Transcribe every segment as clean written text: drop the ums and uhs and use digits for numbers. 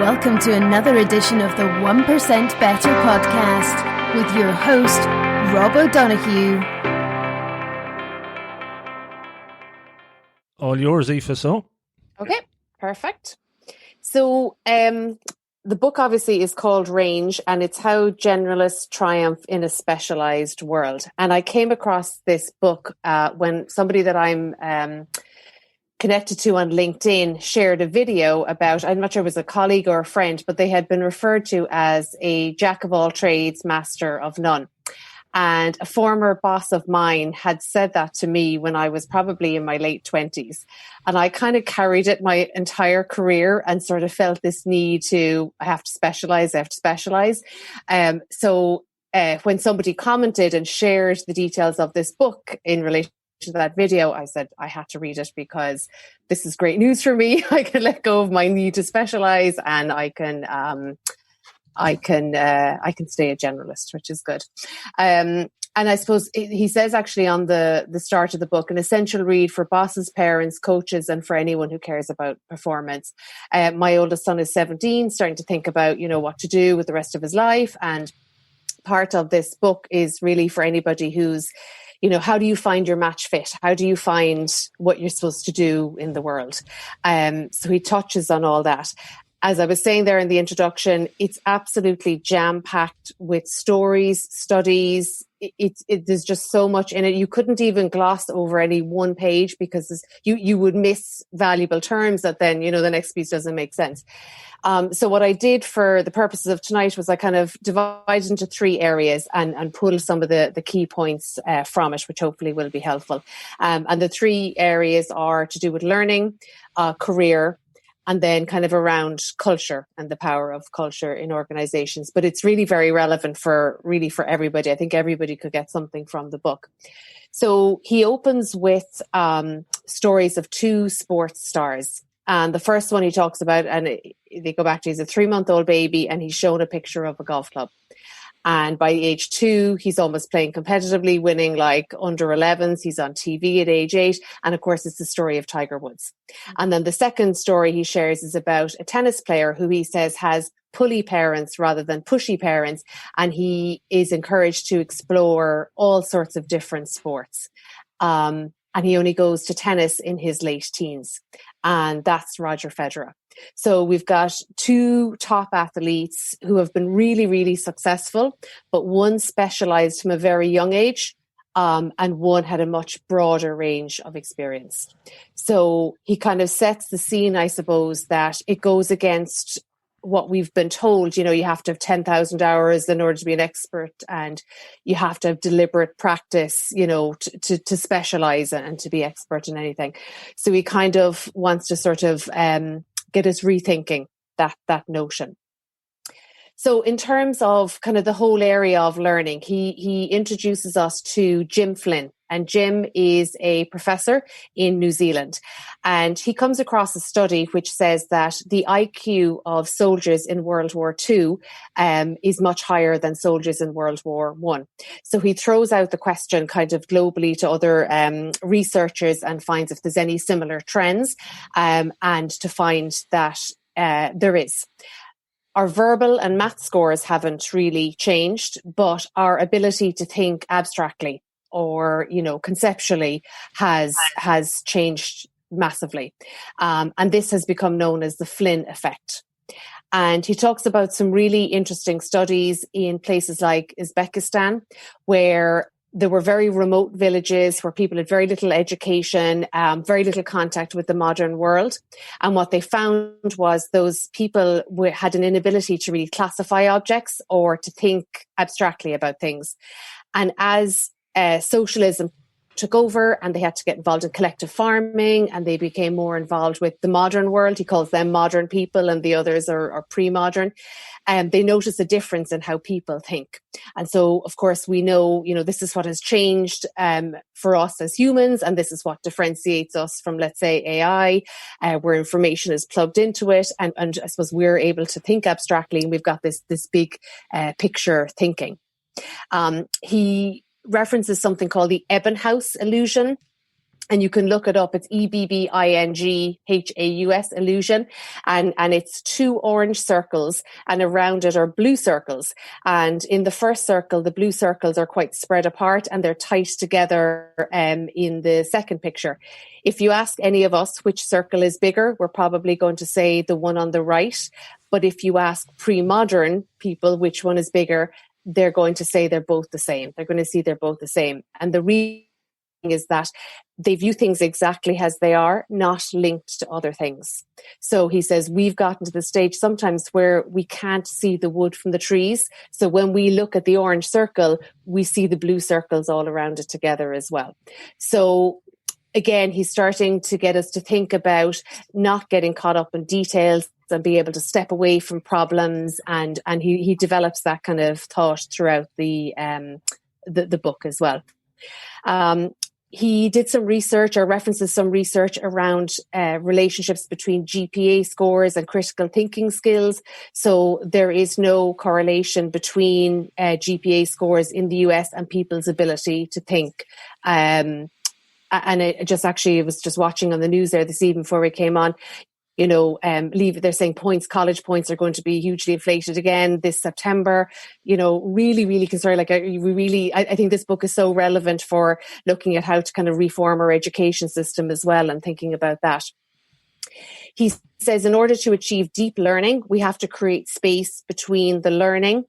welcome to another edition of the 1% Better podcast with your host, Rob O'Donoghue. All yours, Aoife, so. Okay, perfect. So the book obviously is called Range, and it's how generalists triumph in a specialized world. And I came across this book when somebody that I'm connected to on LinkedIn shared a video about, I'm not sure if it was a colleague or a friend, but they had been referred to as a jack of all trades, master of none. And a former boss of mine had said that to me when I was probably in my late 20s. And I kind of carried it my entire career and sort of felt this need to, I have to specialize. So when somebody commented and shared the details of this book in relation to that video, I said I had to read it because this is great news for me. I can let go of my need to specialize, and I can stay a generalist, which is good. And I suppose he says actually on the start of the book, an essential read for bosses, parents, coaches, and for anyone who cares about performance. My oldest son is 17, starting to think about, what to do with the rest of his life. And part of this book is really for anybody who's, how do you find your match fit? How do you find what you're supposed to do in the world? So he touches on all that. As I was saying there in the introduction, it's absolutely jam-packed with stories, studies. There's just so much in it. You couldn't even gloss over any one page because you would miss valuable terms that then, the next piece doesn't make sense. So what I did for the purposes of tonight was I kind of divided into three areas and pulled some of the key points from it, which hopefully will be helpful. And the three areas are to do with learning, career, and then kind of around culture and the power of culture in organizations. But it's really very relevant for everybody. I think everybody could get something from the book. So he opens with stories of two sports stars. And the first one he talks about, and they go back to, he's a 3-month-old baby and he's shown a picture of a golf club. And by age 2, he's almost playing competitively, winning like under 11s. He's on TV at age 8. And of course, it's the story of Tiger Woods. And then the second story he shares is about a tennis player who he says has pulley parents rather than pushy parents. And he is encouraged to explore all sorts of different sports. And he only goes to tennis in his late teens. And that's Roger Federer. So we've got two top athletes who have been really, really successful, but one specialized from a very young age, and one had a much broader range of experience. So he kind of sets the scene, I suppose, that it goes against what we've been told. You have to have 10,000 hours in order to be an expert, and you have to have deliberate practice, to specialize and to be expert in anything. So he kind of wants to sort of get us rethinking that notion. So in terms of kind of the whole area of learning, he introduces us to Jim Flynn. And Jim is a professor in New Zealand. And he comes across a study which says that the IQ of soldiers in World War II is much higher than soldiers in World War I. So he throws out the question kind of globally to other researchers and finds if there's any similar trends, and to find that there is. Our verbal and math scores haven't really changed, but our ability to think abstractly or, conceptually has changed massively. And this has become known as the Flynn effect. And he talks about some really interesting studies in places like Uzbekistan, where there were very remote villages where people had very little education, very little contact with the modern world. And what they found was those people had an inability to really classify objects or to think abstractly about things. And as socialism took over and they had to get involved in collective farming and they became more involved with the modern world, he calls them modern people and the others are pre-modern. And they notice a difference in how people think. And so, of course, we know, this is what has changed for us as humans, and this is what differentiates us from, let's say, AI, where information is plugged into it. And I suppose we're able to think abstractly, and we've got this big picture thinking. He references something called the Ebbinghaus illusion. And you can look it up. It's EBBINGHAUS, illusion. And it's 2 orange circles, and around it are blue circles. And in the first circle, the blue circles are quite spread apart and they're tight together in the second picture. If you ask any of us which circle is bigger, we're probably going to say the one on the right. But if you ask pre-modern people which one is bigger, they're going to say they're both the same. They're going to see they're both the same. And the reason is that they view things exactly as they are, not linked to other things. So he says we've gotten to the stage sometimes where we can't see the wood from the trees. So when we look at the orange circle, we see the blue circles all around it together as well. So again, he's starting to get us to think about not getting caught up in details and be able to step away from problems. And he develops that kind of thought throughout the book as well. He did some research, or references some research around relationships between GPA scores and critical thinking skills. So there is no correlation between GPA scores in the US and people's ability to think. And I was just watching on the news there this evening before we came on. They're saying college points are going to be hugely inflated again this September. Really, really concerned. I think this book is so relevant for looking at how to kind of reform our education system as well, and thinking about that. He says in order to achieve deep learning, we have to create space between the learning.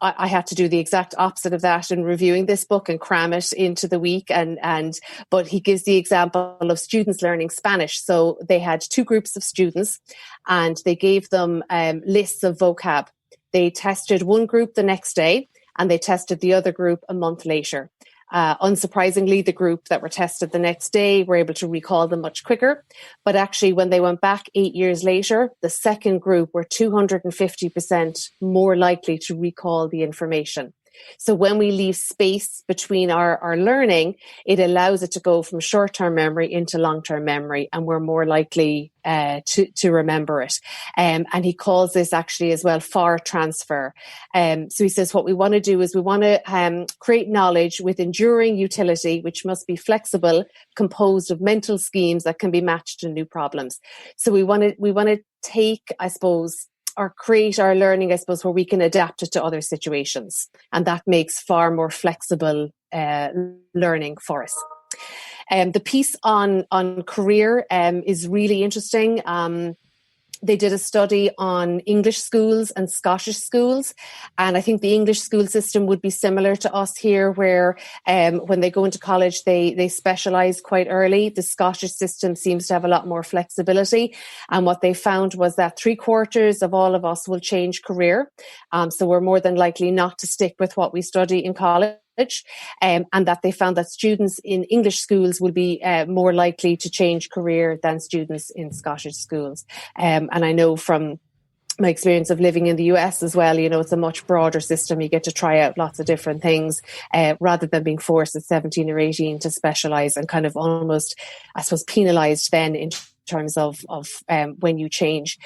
I had to do the exact opposite of that in reviewing this book and cram it into the week. But he gives the example of students learning Spanish. So they had 2 groups of students and they gave them lists of vocab. They tested one group the next day and they tested the other group a month later. Unsurprisingly, the group that were tested the next day were able to recall them much quicker. But actually, when they went back 8 years later, the second group were 250% more likely to recall the information. So when we leave space between our learning, it allows it to go from short-term memory into long-term memory, and we're more likely to remember it. And he calls this actually as well far transfer. So he says what we want to do is we want to create knowledge with enduring utility, which must be flexible, composed of mental schemes that can be matched to new problems. So we want to take, I suppose, or create our learning, I suppose, where we can adapt it to other situations. And that makes far more flexible learning for us. The piece on career is really interesting. They did a study on English schools and Scottish schools. And I think the English school system would be similar to us here, where when they go into college, they specialise quite early. The Scottish system seems to have a lot more flexibility. And what they found was that 3/4 of all of us will change career. So we're more than likely not to stick with what we study in college. And that they found that students in English schools will be more likely to change career than students in Scottish schools. And I know from my experience of living in the US as well, it's a much broader system. You get to try out lots of different things rather than being forced at 17 or 18 to specialise and kind of almost, I suppose, penalised then in terms of when you change.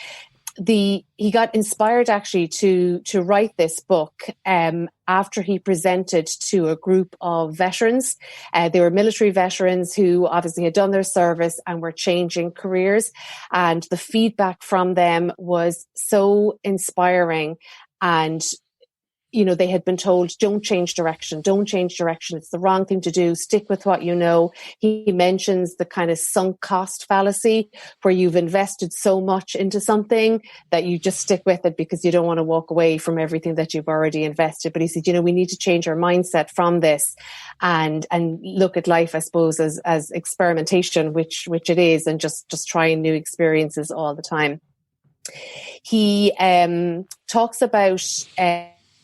He got inspired actually to write this book after he presented to a group of veterans. They were military veterans who obviously had done their service and were changing careers. And the feedback from them was so inspiring. And they had been told, don't change direction. It's the wrong thing to do. Stick with what you know. He mentions the kind of sunk cost fallacy, where you've invested so much into something that you just stick with it because you don't want to walk away from everything that you've already invested. But he said, we need to change our mindset from this and look at life, I suppose, as experimentation, which it is, and just trying new experiences all the time. He talks about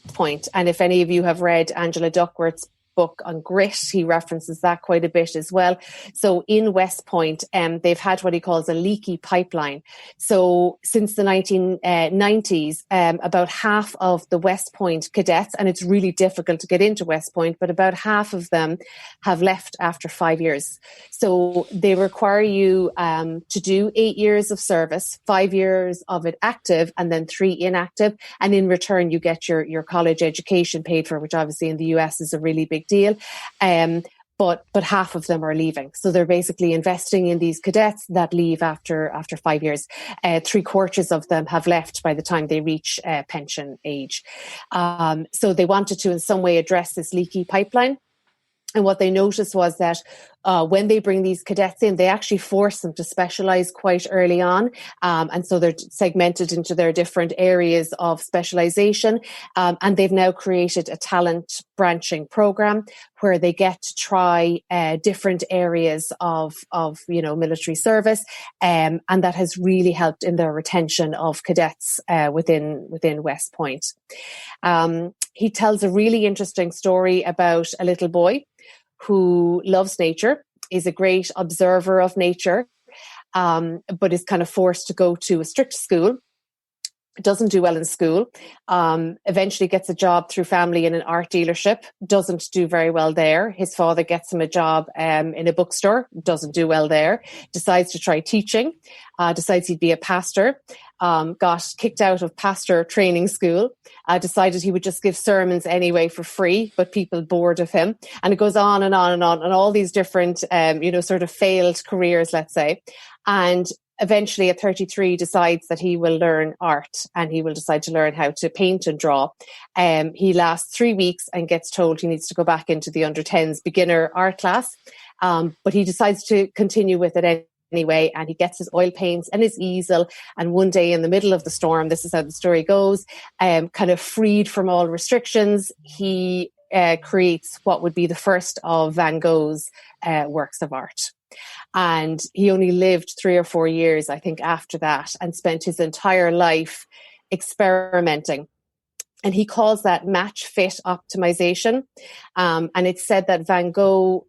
point. And if any of you have read Angela Duckworth's book on grit, he references that quite a bit as well. So in West Point, they've had what he calls a leaky pipeline. So since the 1990s, about half of the West Point cadets, and it's really difficult to get into West Point, but about half of them have left after 5 years. So they require you to do 8 years of service, 5 years of it active, and then 3 inactive. And in return, you get your college education paid for, which obviously in the US is a really big deal. but half of them are leaving. So they're basically investing in these cadets that leave after 5 years. 3/4 of them have left by the time they reach pension age. So they wanted to in some way address this leaky pipeline. And what they noticed was that when they bring these cadets in, they actually force them to specialize quite early on. And so they're segmented into their different areas of specialization. And they've now created a talent branching program where they get to try different areas of military service. And that has really helped in their retention of cadets within West Point. He tells a really interesting story about a little boy who loves nature, is a great observer of nature, but is kind of forced to go to a strict school, doesn't do well in school, eventually gets a job through family in an art dealership, doesn't do very well there. His father gets him a job in a bookstore, doesn't do well there, decides to try teaching, decides he'd be a pastor, got kicked out of pastor training school, decided he would just give sermons anyway for free, but people bored of him. And it goes on and on and on, and all these different, sort of failed careers, let's say. And eventually at 33 decides that he will learn art and he will decide to learn how to paint and draw. He lasts 3 weeks and gets told he needs to go back into the under 10s beginner art class. But he decides to continue with it anyway, and he gets his oil paints and his easel. And one day in the middle of the storm, this is how the story goes, kind of freed from all restrictions, he creates what would be the first of Van Gogh's works of art. And he only lived 3 or 4 years, I think, after that, and spent his entire life experimenting. And he calls that match fit optimization. And it's said that Van Gogh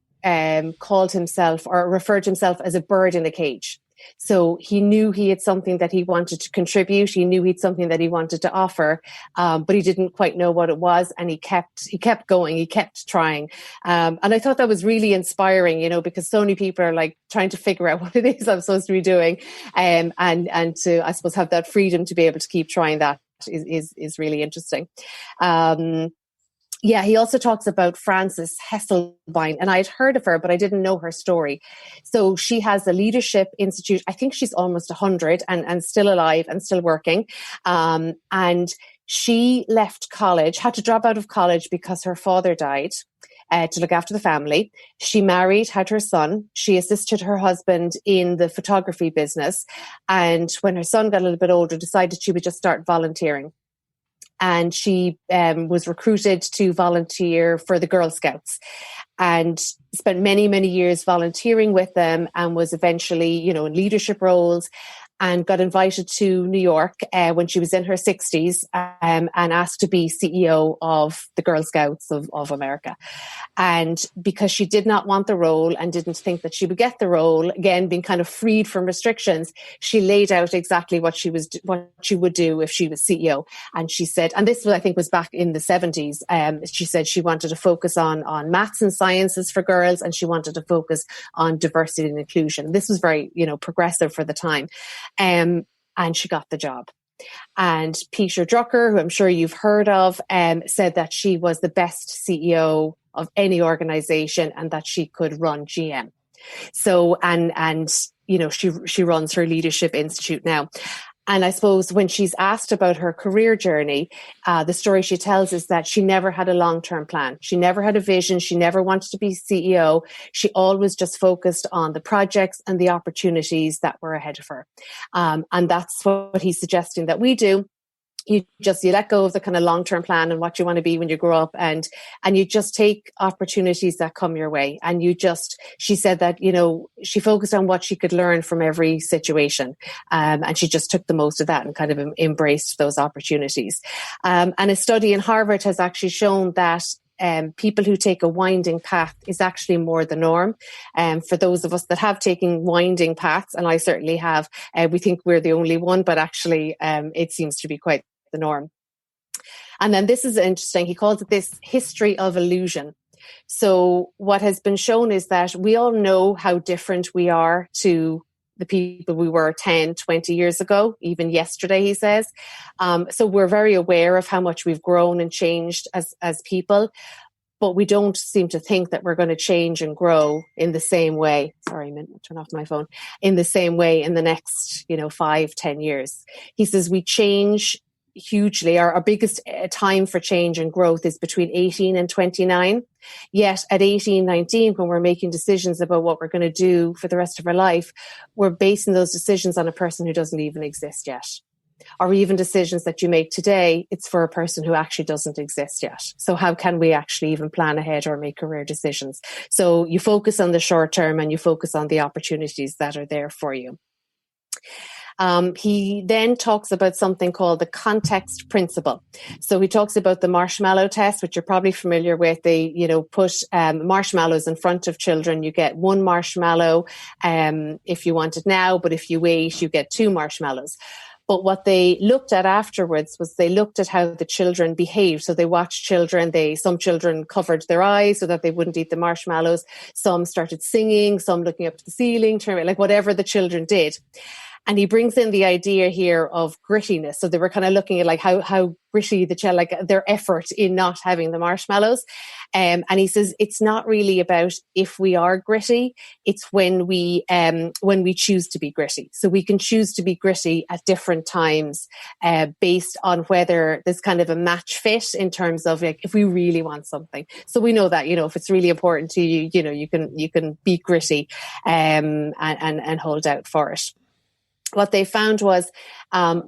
called himself or referred to himself as a bird in a cage. So he knew he had something that he wanted to contribute. He knew he'd something that he wanted to offer, but he didn't quite know what it was. And he kept going. He kept trying. And I thought that was really inspiring, because so many people are like trying to figure out what it is I'm supposed to be doing. And to, I suppose, have that freedom to be able to keep trying that is really interesting. Yeah, he also talks about Frances Hesselbein, and I had heard of her, but I didn't know her story. So she has a leadership institute. I think she's almost 100 and still alive and still working. And she left college, had to drop out of college because her father died to look after the family. She married, had her son. She assisted her husband in the photography business. And when her son got a little bit older, decided she would just start volunteering. And she was recruited to volunteer for the Girl Scouts and spent many, many years volunteering with them, and was eventually, in leadership roles, and got invited to New York when she was in her 60s and asked to be CEO of the Girl Scouts of America. And because she did not want the role and didn't think that she would get the role, again, being kind of freed from restrictions, she laid out exactly what she would do if she was CEO. And she said, and this I think was back in the 70s, she said she wanted to focus on maths and sciences for girls, and she wanted to focus on diversity and inclusion. This was very, progressive for the time. And she got the job. And Peter Drucker, who I'm sure you've heard of, said that she was the best CEO of any organization and that she could run GM. So, and she runs her leadership institute now. And I suppose when she's asked about her career journey, the story she tells is that she never had a long-term plan. She never had a vision. She never wanted to be CEO. She always just focused on the projects and the opportunities that were ahead of her. And that's what he's suggesting that we do. You let go of the kind of long-term plan and what you want to be when you grow up, and you just take opportunities that come your way. And she said that, she focused on what she could learn from every situation. And she just took the most of that and kind of embraced those opportunities. And a study in Harvard has actually shown that people who take a winding path is actually more the norm. For those of us that have taken winding paths, and I certainly have, we think we're the only one, but actually it seems to be quite the norm. And then this is interesting. He calls it this history of illusion. So what has been shown is that we all know how different we are to the people we were 10, 20 years ago, even yesterday, he says. So we're very aware of how much we've grown and changed as people. but we don't seem to think that we're going to change and grow in the same way. Sorry, turn off my phone. In the same way in the next, 5-10 years. He says we change hugely. Our biggest time for change and growth is between 18 and 29. Yet at 18, 19, when we're making decisions about what we're going to do for the rest of our life, we're basing those decisions on a person who doesn't even exist yet. Or even decisions that you make today, it's for a person who actually doesn't exist yet. So how can we actually even plan ahead or make career decisions? So you focus on the short term and you focus on the opportunities that are there for you. He then talks about something called the context principle. So he talks about the marshmallow test, which you're probably familiar with. They, put marshmallows in front of children. You get one marshmallow if you want it now, but if you wait, you get 2 marshmallows. But what they looked at afterwards was they looked at how the children behaved. So they watched children. Some children covered their eyes so that they wouldn't eat the marshmallows. Some started singing, some looking up to the ceiling, like whatever the children did. And he brings in the idea here of grittiness. So they were kind of looking at like how gritty the child, like their effort in not having the marshmallows. And he says it's not really about if we are gritty. It's when we choose to be gritty. So we can choose to be gritty at different times, based on whether there's kind of a match fit in terms of like if we really want something. So we know that if it's really important to you, you can be gritty, and hold out for it. What they found was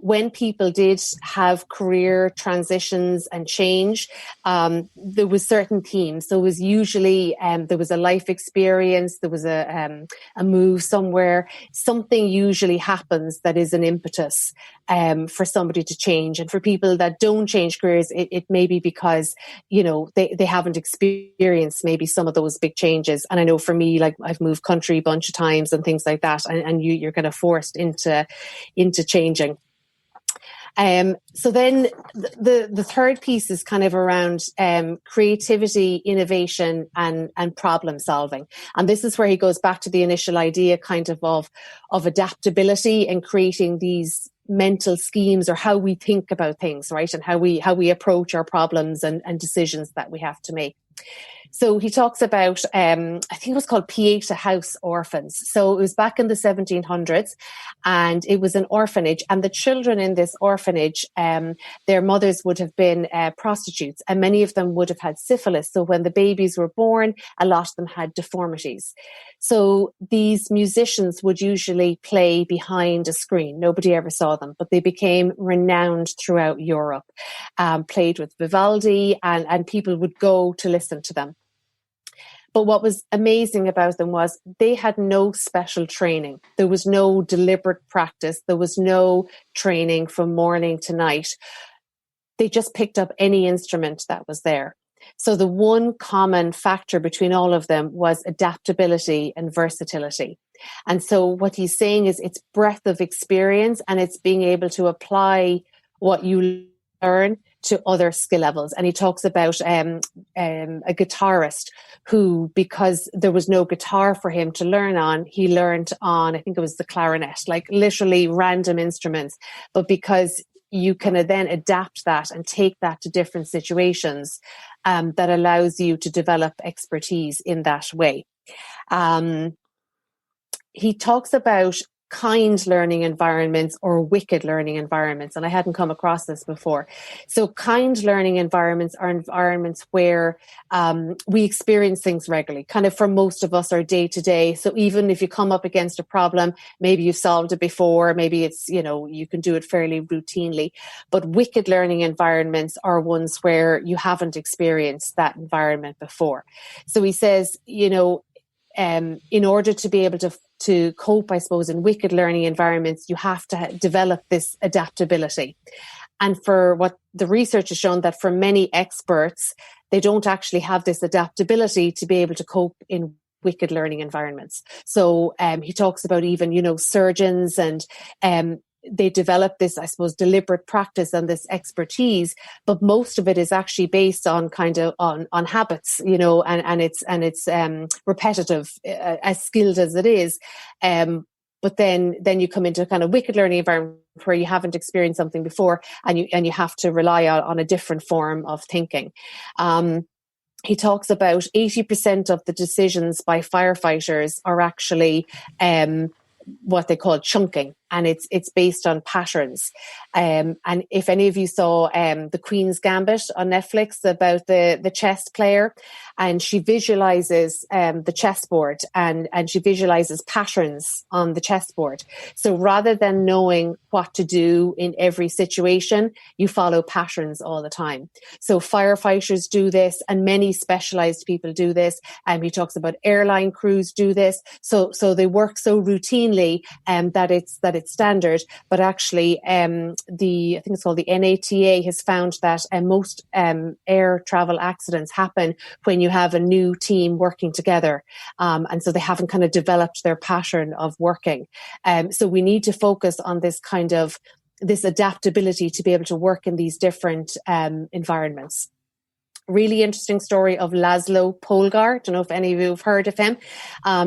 when people did have career transitions and change, there was certain themes. So it was usually there was a life experience, there was a move somewhere. Something usually happens that is an impetus for somebody to change. And for people that don't change careers, it may be because they haven't experienced maybe some of those big changes. And I know for me, like I've moved country a bunch of times and things like that, and you're kind of forced into changing. So then the third piece is kind of around creativity, innovation, and problem solving. And this is where he goes back to the initial idea kind of adaptability and creating these mental schemes or how we think about things, right? And how we approach our problems and decisions that we have to make. So he talks about, I think it was called Pieta House Orphans. So it was back in the 1700s and it was an orphanage, and the children in this orphanage, their mothers would have been prostitutes, and many of them would have had syphilis. So when the babies were born, a lot of them had deformities. So these musicians would usually play behind a screen. Nobody ever saw them, but they became renowned throughout Europe, played with Vivaldi, and people would go to listen to them. But what was amazing about them was they had no special training. There was no deliberate practice. There was no training from morning to night. They just picked up any instrument that was there. So the one common factor between all of them was adaptability and versatility. And so what he's saying is it's breadth of experience, and it's being able to apply what you learn to other skill levels. And he talks about a guitarist who, because there was no guitar for him to learn on, he learned on, I think it was the clarinet, like literally random instruments. But because you can then adapt that and take that to different situations, that allows you to develop expertise in that way. He talks about kind learning environments or wicked learning environments. And I hadn't come across this before. So kind learning environments are environments where we experience things regularly, kind of for most of us are day to day. So even if you come up against a problem, maybe you've solved it before, maybe it's, you can do it fairly routinely. But wicked learning environments are ones where you haven't experienced that environment before. So he says, in order to be able to cope, I suppose, in wicked learning environments, you have to develop this adaptability. And for what the research has shown, that for many experts, they don't actually have this adaptability to be able to cope in wicked learning environments. So he talks about even, surgeons, and they develop this, I suppose, deliberate practice and this expertise, but most of it is actually based on kind of on habits, and it's repetitive, as skilled as it is. But then you come into a kind of wicked learning environment where you haven't experienced something before, and you have to rely on a different form of thinking. he talks about 80% of the decisions by firefighters are actually what they call chunking, and it's based on patterns. And if any of you saw The Queen's Gambit on Netflix about the chess player, and she visualizes the chessboard and she visualizes patterns on the chessboard. So rather than knowing what to do in every situation, you follow patterns all the time. So firefighters do this, and many specialized people do this. And he talks about airline crews do this. So they work so routinely that it's standard. But actually, I think it's called the NATA has found that most air travel accidents happen when you have a new team working together. And so they haven't kind of developed their pattern of working. So we need to focus on this kind of this adaptability to be able to work in these different environments. Really interesting story of Laszlo Polgar. Don't know if any of you have heard of him.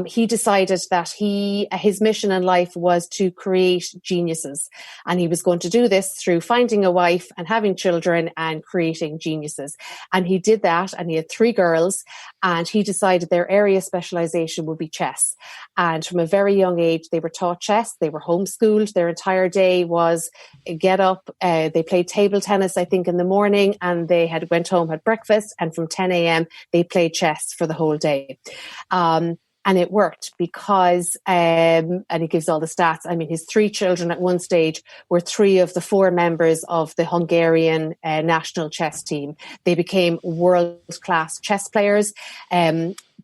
He decided that his mission in life was to create geniuses. And he was going to do this through finding a wife and having children and creating geniuses. And he did that, and he had 3 girls, and he decided their area of specialization would be chess. And from a very young age, they were taught chess. They were homeschooled. Their entire day was get up. They played table tennis, I think, in the morning, and they went home, had breakfast, and from 10 a.m. they played chess for the whole day. And it worked because, and he gives all the stats. I mean, his 3 children at one stage were 3 of the 4 members of the Hungarian national chess team. They became world-class chess players.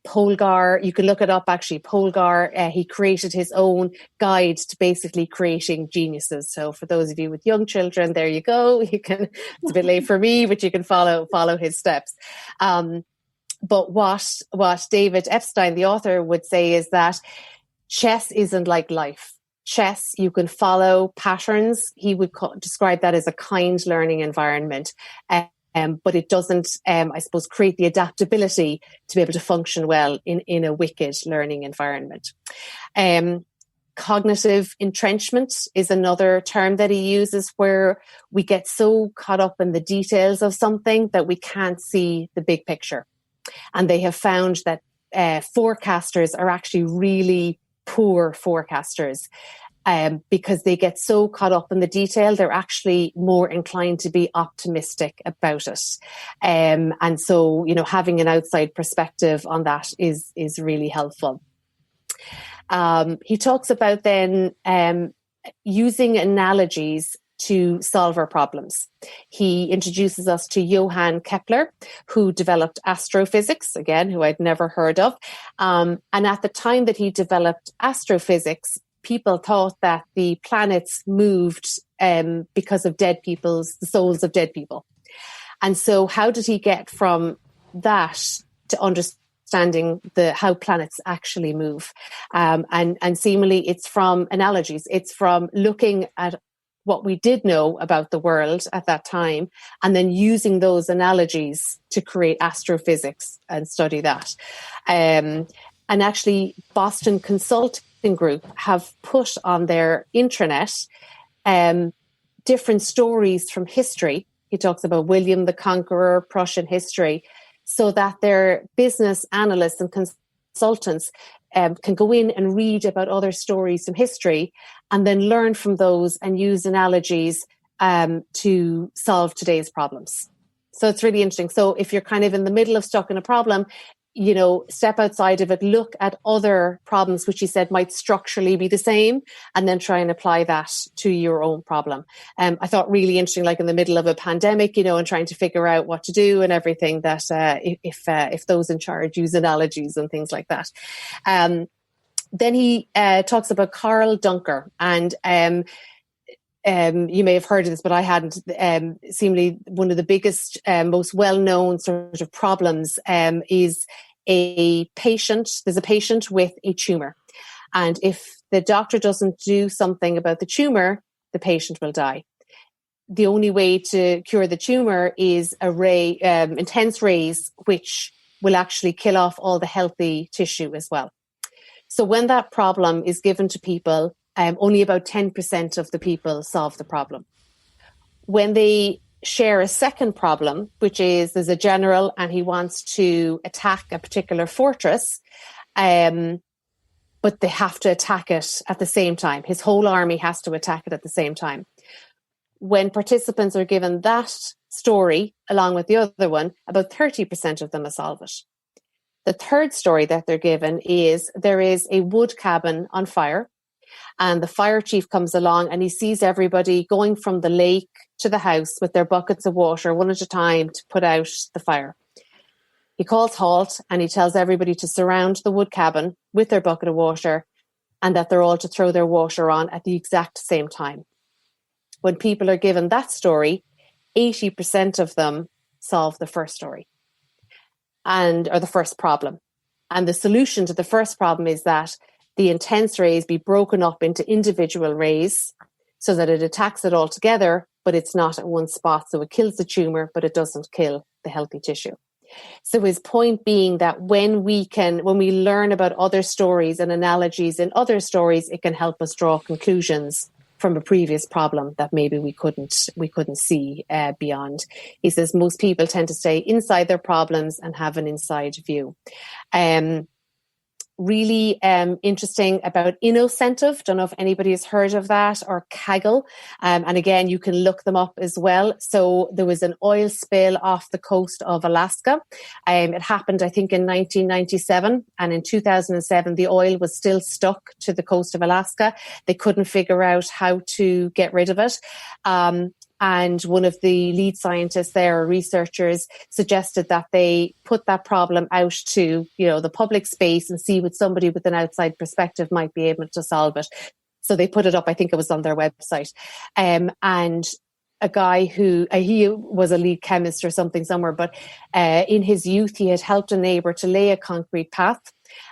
Polgar, you can look it up actually, Polgar, he created his own guide to basically creating geniuses. So for those of you with young children, there you go. You can, it's a bit late for me, but you can follow his steps. But what David Epstein, the author, would say is that chess isn't like life. Chess, you can follow patterns. He would describe that as a kind learning environment. But it doesn't, I suppose, create the adaptability to be able to function well in a wicked learning environment. Cognitive entrenchment is another term that he uses, where we get so caught up in the details of something that we can't see the big picture. And they have found that forecasters are actually really poor forecasters. Because they get so caught up in the detail, they're actually more inclined to be optimistic about it. And so, having an outside perspective on that is really helpful. He talks about then using analogies to solve our problems. He introduces us to Johann Kepler, who developed astrophysics, again, who I'd never heard of. And at the time that he developed astrophysics, people thought that the planets moved because of the souls of dead people. And so how did he get from that to understanding how planets actually move? And seemingly it's from analogies. It's from looking at what we did know about the world at that time, and then using those analogies to create astrophysics and study that. And actually, Boston Consulting Group have put on their intranet different stories from history. He talks about William the Conqueror, Prussian history, so that their business analysts and consultants can go in and read about other stories from history and then learn from those and use analogies to solve today's problems. So it's really interesting. So if you're kind of in the middle of stuck in a problem, step outside of it, look at other problems, which he said might structurally be the same, and then try and apply that to your own problem. I thought really interesting, like in the middle of a pandemic, and trying to figure out what to do and everything, that if those in charge use analogies and things like that. Then he talks about Carl Dunker, and you may have heard of this, but I hadn't. Seemingly one of the biggest, most well-known sort of problems is there's a patient with a tumor. And if the doctor doesn't do something about the tumor, the patient will die. The only way to cure the tumor is intense rays, which will actually kill off all the healthy tissue as well. So when that problem is given to people, only about 10% of the people solve the problem. When they share a second problem, which is there's a general and he wants to attack a particular fortress, but they have to attack it at the same time. His whole army has to attack it at the same time. When participants are given that story along with the other one, about 30% of them will solve it. The third story that they're given is there is a wood cabin on fire, and the fire chief comes along and he sees everybody going from the lake to the house with their buckets of water one at a time to put out the fire. He calls halt and he tells everybody to surround the wood cabin with their bucket of water and that they're all to throw their water on at the exact same time. When people are given that story, 80% of them solve the first story or the first problem. And the solution to the first problem is that the intense rays be broken up into individual rays so that it attacks it all together, but it's not at one spot. So it kills the tumor, but it doesn't kill the healthy tissue. So his point being that when we learn about other stories and analogies in other stories, it can help us draw conclusions from a previous problem that maybe we couldn't see beyond. He says most people tend to stay inside their problems and have an inside view. Really interesting about innocentive. Don't know if anybody has heard of that, or Kaggle. And again, you can look them up as well. So there was an oil spill off the coast of Alaska. It happened, I think, in 1997. And in 2007, the oil was still stuck to the coast of Alaska. They couldn't figure out how to get rid of it. And one of the lead scientists there, or researchers, suggested that they put that problem out to, the public space and see what somebody with an outside perspective might be able to solve it. So they put it up, I think it was on their website. And a guy who, he was a lead chemist or something somewhere, but in his youth, he had helped a neighbour to lay a concrete path,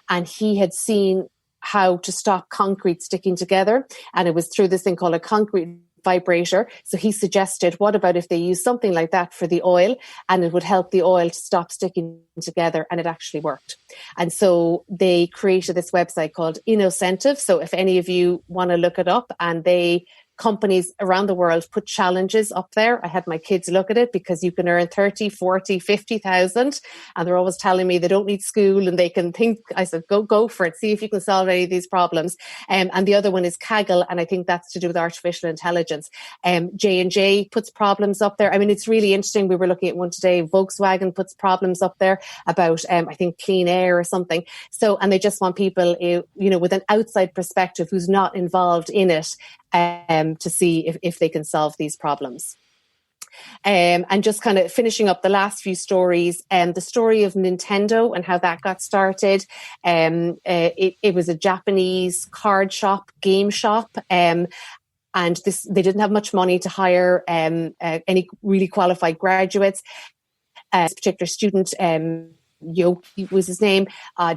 and he had seen how to stop concrete sticking together. And it was through this thing called a concrete vibrator. So he suggested, what about if they use something like that for the oil, and it would help the oil to stop sticking together, and it actually worked. And so they created this website called Innocentive. So if any of you want to look it up, and companies around the world put challenges up there. I had my kids look at it because you can earn 30, 40, 50,000. And they're always telling me they don't need school and they can think. I said, go for it. See if you can solve any of these problems. And the other one is Kaggle. And I think that's to do with artificial intelligence. J&J puts problems up there. I mean, it's really interesting. We were looking at one today. Volkswagen puts problems up there about, I think, clean air or something. So, and they just want people, with an outside perspective who's not involved in it, to see if they can solve these problems. And just kind of finishing up the last few stories, the story of Nintendo and how that got started. It was a Japanese card shop, game shop, and they didn't have much money to hire any really qualified graduates. This particular student, Aofie was his name,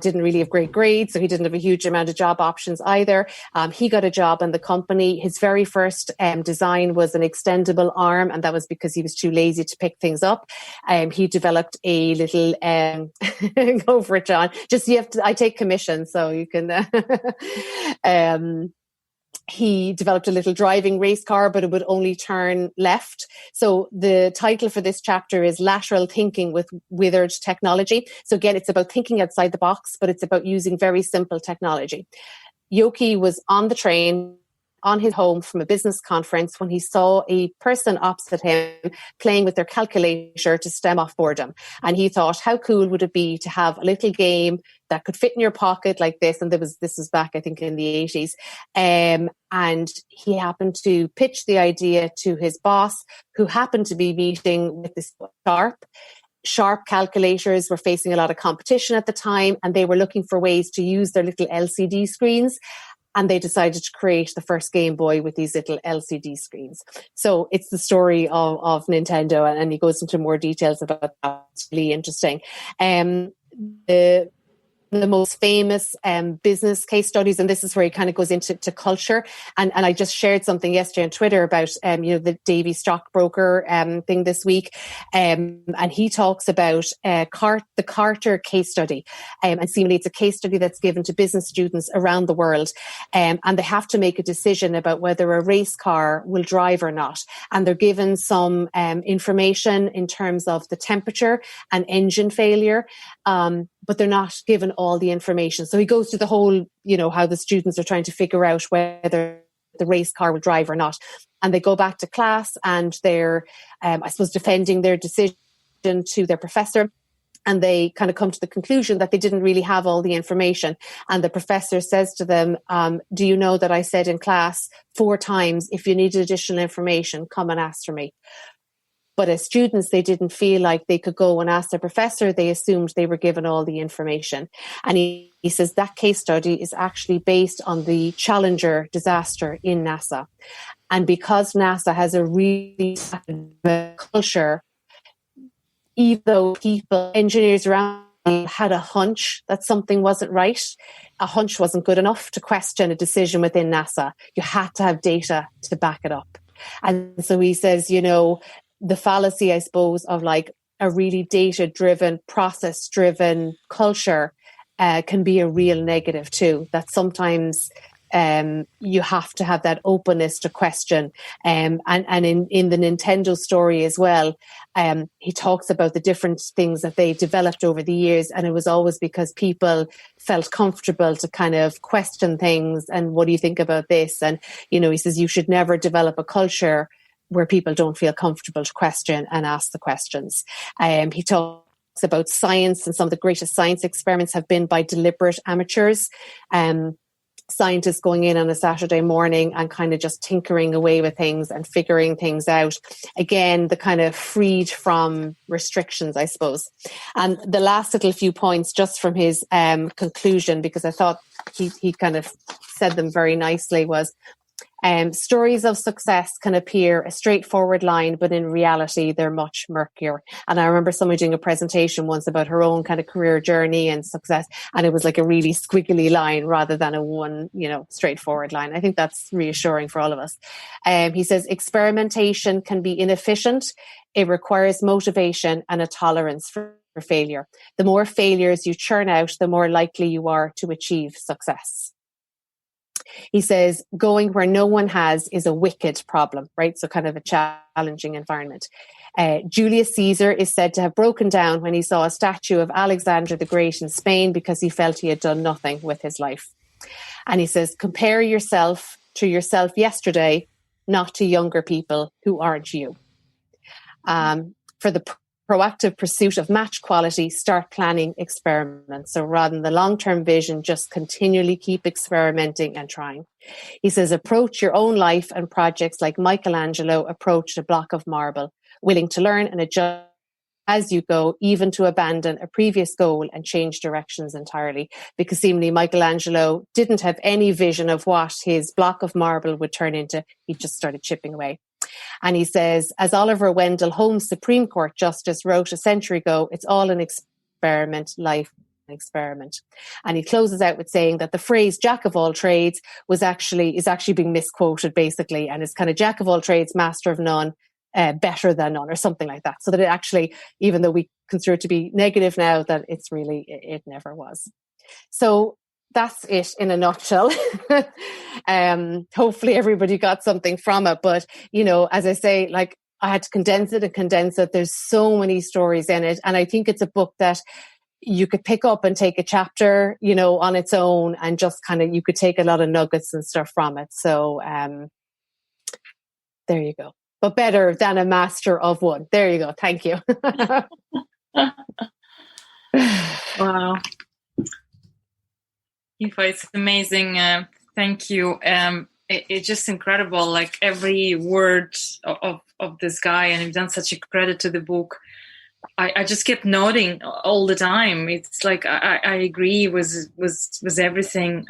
didn't really have great grades, so he didn't have a huge amount of job options either. He got a job in the company. His very first design was an extendable arm, and that was because he was too lazy to pick things up. He developed a little, go for it, John. Just I take commission, so you can, he developed a little driving race car, but it would only turn left. So the title for this chapter is Lateral Thinking with Withered Technology. So again, it's about thinking outside the box, but it's about using very simple technology. Aofie was on the train on his home from a business conference when he saw a person opposite him playing with their calculator to stem off boredom. And he thought, how cool would it be to have a little game that could fit in your pocket like this? And this was back, I think, in the 80s. And he happened to pitch the idea to his boss, who happened to be meeting with this Sharp calculators were facing a lot of competition at the time, and they were looking for ways to use their little LCD screens. And they decided to create the first Game Boy with these little LCD screens. So it's the story of Nintendo, and he goes into more details about that. It's really interesting. The the most famous business case studies, and this is where he kind of goes into culture. And I just shared something yesterday on Twitter about the Davy stockbroker thing this week, and he talks about the Carter case study, and seemingly it's a case study that's given to business students around the world, and they have to make a decision about whether a race car will drive or not, and they're given some information in terms of the temperature and engine failure, but they're not given all the information. So he goes through the whole, how the students are trying to figure out whether the race car will drive or not. And they go back to class and they're, I suppose, defending their decision to their professor. And they kind of come to the conclusion that they didn't really have all the information. And the professor says to them, do you know that I said in class 4 times, if you need additional information, come and ask for me. But as students, they didn't feel like they could go and ask their professor. They assumed they were given all the information. And he says that case study is actually based on the Challenger disaster in NASA. And because NASA has a really culture, even though engineers around had a hunch that something wasn't right, a hunch wasn't good enough to question a decision within NASA. You had to have data to back it up. And so he says, the fallacy, I suppose, of like a really data-driven, process-driven culture can be a real negative too. That sometimes you have to have that openness to question. And in the Nintendo story as well, he talks about the different things that they developed over the years, and it was always because people felt comfortable to kind of question things. And what do you think about this? And he says you should never develop a culture where people don't feel comfortable to question and ask the questions. He talks about science, and some of the greatest science experiments have been by deliberate amateurs. Scientists going in on a Saturday morning and kind of just tinkering away with things and figuring things out. Again, the kind of freed from restrictions, I suppose. And the last little few points just from his conclusion, because I thought he kind of said them very nicely, was stories of success can appear a straightforward line, but in reality, they're much murkier. And I remember somebody doing a presentation once about her own kind of career journey and success, and it was like a really squiggly line rather than a one, straightforward line. I think that's reassuring for all of us. He says experimentation can be inefficient. It requires motivation and a tolerance for failure. The more failures you churn out, the more likely you are to achieve success. He says going where no one has is a wicked problem, right? So kind of a challenging environment. Julius Caesar is said to have broken down when he saw a statue of Alexander the Great in Spain because he felt he had done nothing with his life. And he says, compare yourself to yourself yesterday, not to younger people who aren't you. For the proactive pursuit of match quality, start planning experiments. So rather than the long-term vision, just continually keep experimenting and trying. He says, approach your own life and projects like Michelangelo approached a block of marble, willing to learn and adjust as you go, even to abandon a previous goal and change directions entirely. Because seemingly Michelangelo didn't have any vision of what his block of marble would turn into. He just started chipping away. And he says, as Oliver Wendell Holmes, Supreme Court Justice, wrote a century ago, it's all an experiment, life an experiment. And he closes out with saying that the phrase jack of all trades is actually being misquoted basically, and it's kind of jack of all trades, master of none, better than none, or something like that. So that it actually, even though we consider it to be negative now, that it's really, it never was. So that's it in a nutshell. Hopefully everybody got something from it. But, as I say, like I had to condense it. There's so many stories in it. And I think it's a book that you could pick up and take a chapter, on its own, and just kind of, you could take a lot of nuggets and stuff from it. So there you go. But better than a master of one. There you go. Thank you. Wow. Aoife, it's amazing. Thank you. It's just incredible. Like every word of this guy, and you've done such a credit to the book. I just kept nodding all the time. It's like I agree with everything,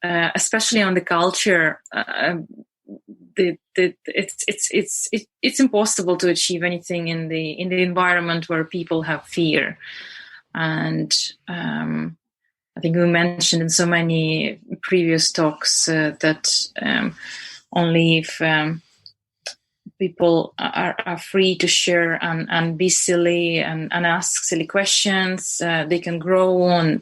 especially on the culture. It's impossible to achieve anything in the environment where people have fear. And I think we mentioned in so many previous talks that only if people are free to share and be silly and ask silly questions, they can grow on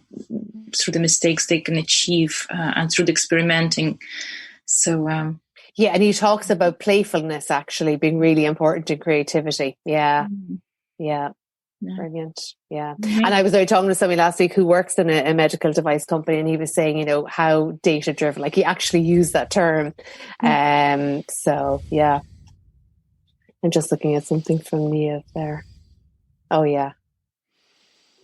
through the mistakes they can achieve and through the experimenting. So yeah, and he talks about playfulness actually being really important in creativity. Yeah. Yeah. Brilliant. Yeah. Mm-hmm. And I was talking to somebody last week who works in a medical device company, and he was saying, you know, how data driven, like he actually used that term. So yeah. I'm just looking at something from Nia there. Oh yeah.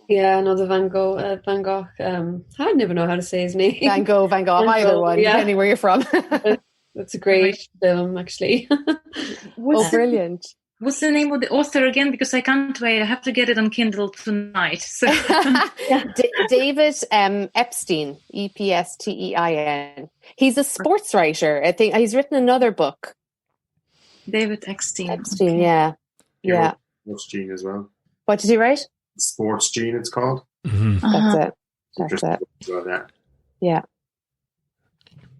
Yeah, another Van Gogh. I never know how to say his name. Van Gogh, either one, depending where you're from. That's a great film, actually. Brilliant. What's the name of the author again? Because I can't wait. I have to get it on Kindle tonight. So. David Epstein, Epstein. He's a sports writer. I think he's written another book. David Epstein. Okay. Yeah. Sports Gene as well. What did he write? Sports Gene, it's called. That's it. Yeah.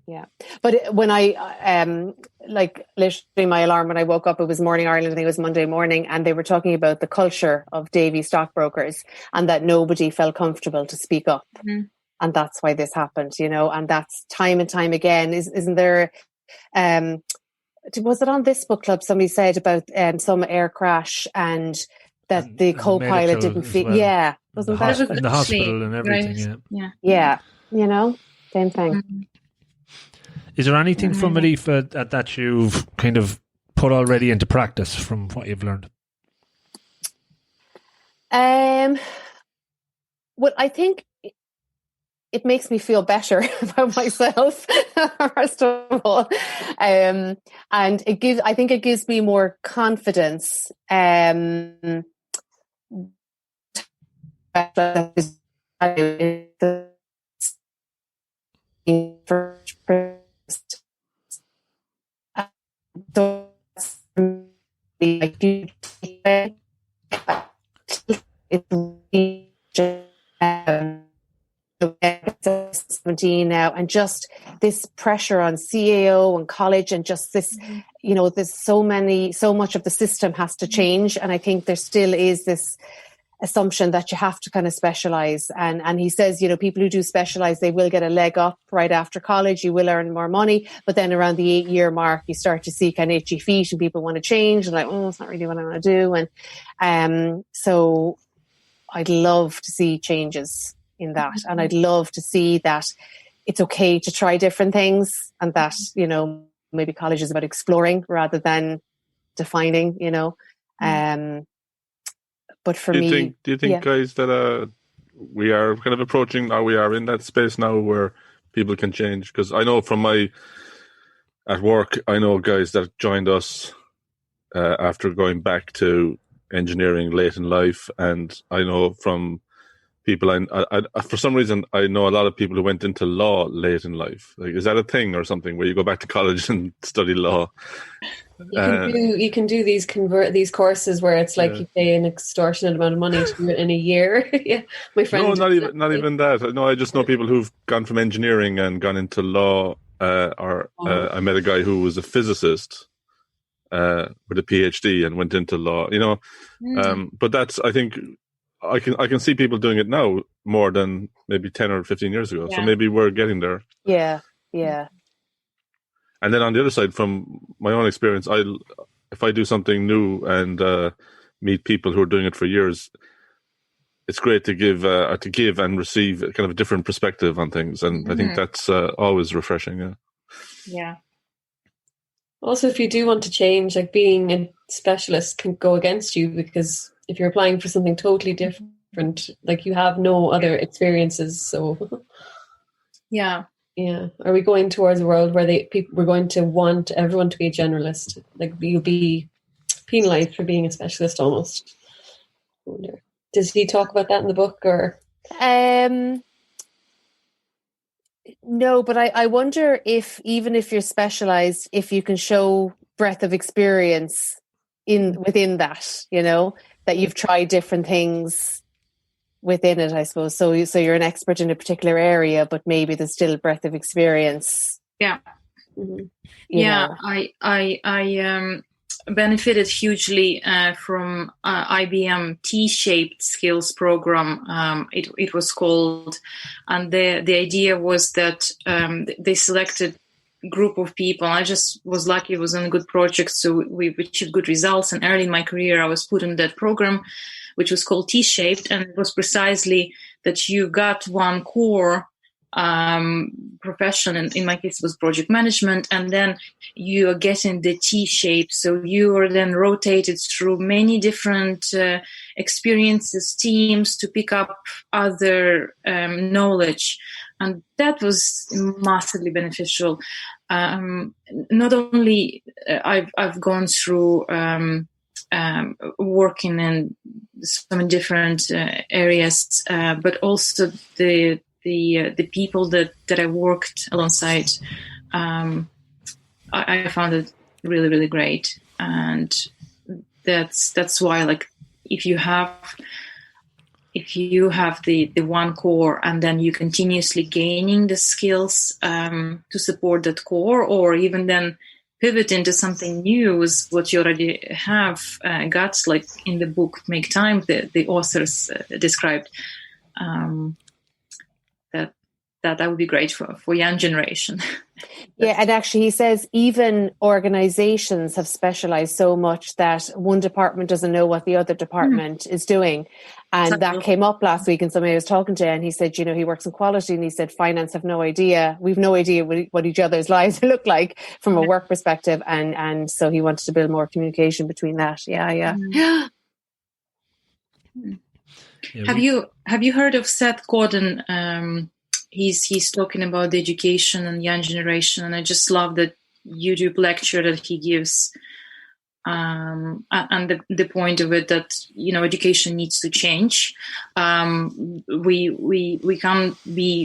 Yeah. But when I, literally my alarm when I woke up, it was Morning Ireland, I think it was Monday morning, and they were talking about the culture of Davy stockbrokers and that nobody felt comfortable to speak up. Mm-hmm. And that's why this happened, you know, and that's time and time again. Isn't there, was it on this book club somebody said about some air crash and that the co-pilot didn't feel, well. Wasn't that in the hospital and everything? Right. Yeah. You know, same thing. Mm-hmm. Is there anything from it, Aoife, that you've kind of put already into practice from what you've learned? Well, I think it makes me feel better about myself, first of all. And I think it gives me more confidence. It's 17 now, and just this pressure on CAO and college, and just this, you know, there's so much of the system has to change, and I think there still is this assumption that you have to kind of specialize, and he says, you know, people who do specialize, they will get a leg up right after college, you will earn more money, but then around the 8-year mark you start to see kind of itchy feet and people want to change and like, oh, it's not really what I want to do. And so I'd love to see changes in that, and I'd love to see that it's okay to try different things, and that, you know, maybe college is about exploring rather than defining, you know. But for do you think, guys, that we are kind of approaching, now we are in that space now where people can change? Because I know at work, I know guys that joined us after going back to engineering late in life, and I know from people, I for some reason, I know a lot of people who went into law late in life. Like, is that a thing or something where you go back to college and study law? You can do these courses where it's like you pay an extortionate amount of money to do it in a year. Yeah, my friend. No, not even that. No, I just know people who've gone from engineering and gone into law. I met a guy who was a physicist with a PhD and went into law. You know, but that's, I think, I can see people doing it now more than maybe 10 or 15 years ago. Yeah. So maybe we're getting there. Yeah. And then on the other side, from my own experience, if I do something new and meet people who are doing it for years, it's great to give and receive kind of a different perspective on things, and I think that's always refreshing. Yeah. Yeah. Also, if you do want to change, like, being a specialist can go against you, because if you're applying for something totally different, like, you have no other experiences. So, yeah. Are we going towards a world where we're going to want everyone to be a generalist? Like, you'll be penalized for being a specialist almost. I wonder. Does he talk about that in the book, or? No, but I wonder if, even if you're specialized, if you can show breadth of experience within that, you know, that you've tried different things within it, I suppose. So you're an expert in a particular area, but maybe there's still a breadth of experience. Yeah. Mm-hmm. I benefited hugely from IBM T-shaped skills program. It was called, and the idea was that they selected group of people. I just was lucky; it was on a good project, so we achieved good results. And early in my career, I was put in that program, which was called T-shaped, and it was precisely that you got one core profession, and in my case it was project management, and then you are getting the T-shape, so you are then rotated through many different experiences, teams, to pick up other knowledge, and that was massively beneficial. Not only I've gone through working in some different areas, but also the people that I worked alongside, I found it really, really great. And that's why, like, if you have the one core, and then you continuously gaining the skills to support that core, or even then pivot into something new with what you already have got, like in the book Make Time, the authors described, that would be great for young generation. Yeah, and actually he says even organizations have specialized so much that one department doesn't know what the other department is doing. And exactly. That came up last week, and somebody I was talking to, and he said, you know, he works in quality, and he said finance have no idea. We've no idea what each other's lives look like from a work perspective, and so he wanted to build more communication between that. Yeah. Have you heard of Seth Godin? He's talking about the education and young generation, and I just love that YouTube lecture that he gives, and the point of it that, you know, education needs to change. We can't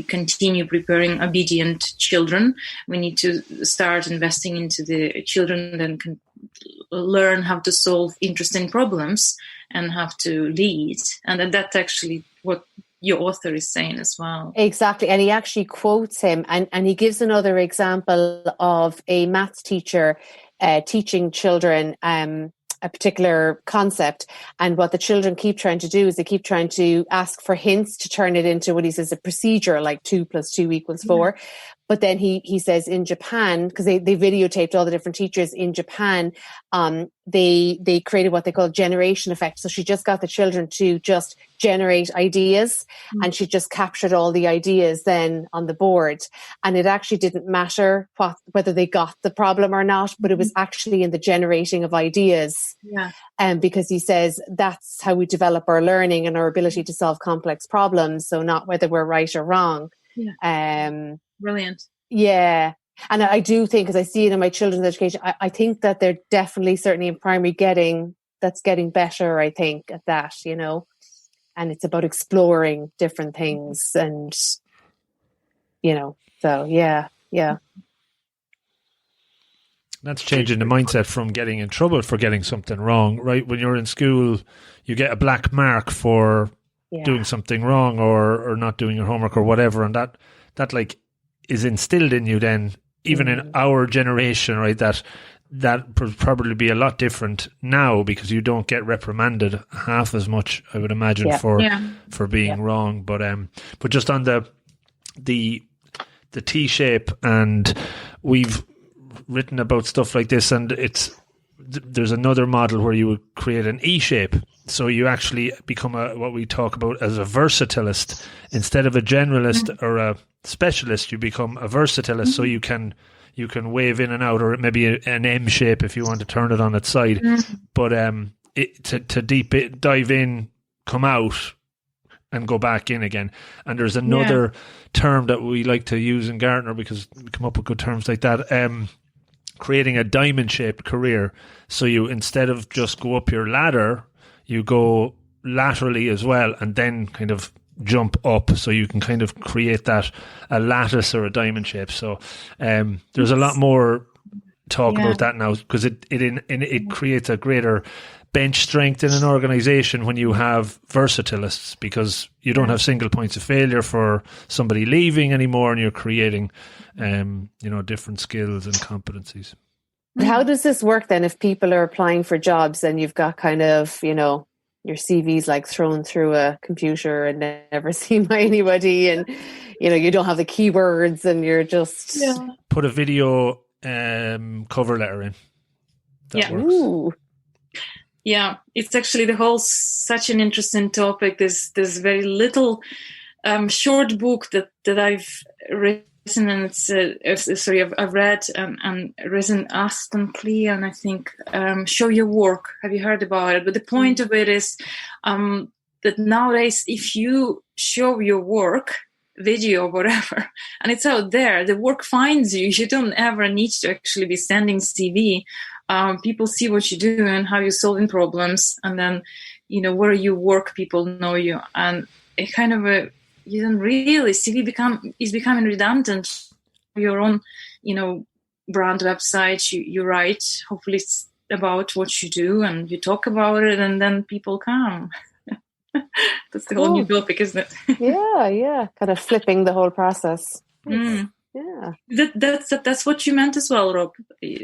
continue preparing obedient children. We need to start investing into the children that can learn how to solve interesting problems and have to lead, and that's actually what your author is saying as well. Exactly. And he actually quotes him, and he gives another example of a maths teacher teaching children a particular concept, and what the children keep trying to do is they keep trying to ask for hints to turn it into what he says a procedure, like 2 + 2 = 4. But then he says in Japan, because they videotaped all the different teachers in Japan, they created what they call generation effect. So she just got the children to just generate ideas, and she just captured all the ideas then on the board. And it actually didn't matter whether they got the problem or not, but it was actually in the generating of ideas. Yeah. Because he says that's how we develop our learning and our ability to solve complex problems. So not whether we're right or wrong. Yeah. Brilliant. Yeah. And I do think, because I see it in my children's education, I think that they're definitely, certainly in primary, getting better, I think, at that, you know. And it's about exploring different things, and, you know, so yeah. That's changing the mindset from getting in trouble for getting something wrong, right? When you're in school, you get a black mark for doing something wrong or not doing your homework or whatever, and that like is instilled in you then, even in our generation, right? That would probably be a lot different now, because you don't get reprimanded half as much, I would imagine, for being wrong. But just on the T-shape, and we've written about stuff like this, and there's another model where you would create an E-shape. So you actually become what we talk about as a versatilist. Instead of a generalist or a specialist, you become a versatilist. So you can wave in and out, or maybe an M shape if you want to turn it on its side. But to dive in, come out, and go back in again. And there's another term that we like to use in Gartner, because we come up with good terms like that. Creating a diamond-shaped career. So you, instead of just go up your ladder, you go laterally as well, and then kind of jump up, so you can kind of create that a lattice or a diamond shape. So there's a lot more talk about that now, because it creates a greater bench strength in an organization when you have versatilists, because you don't have single points of failure for somebody leaving anymore, and you're creating, different skills and competencies. How does this work then if people are applying for jobs and you've got kind of, your CV's like thrown through a computer and never seen by anybody, and, you don't have the keywords and you're just... Yeah. Put a video cover letter in. That works. Ooh. Yeah, it's actually such an interesting topic. There's very little short book that I've written, and I've read and written Aston Clear, and I think Show Your Work. Have you heard about it? But the point of it is that nowadays, if you show your work, video, whatever, and it's out there, the work finds you. You don't ever need to actually be sending CV. People see what you do and how you're solving problems, and then, where you work, people know you, and it kind of you don't really CV is becoming redundant. Your own, brand website, you write, hopefully it's about what you do, and you talk about it, and then people come. That's the whole new topic, isn't it? Yeah, kind of flipping the whole process. Mm. Yeah, that's what you meant as well, Rob.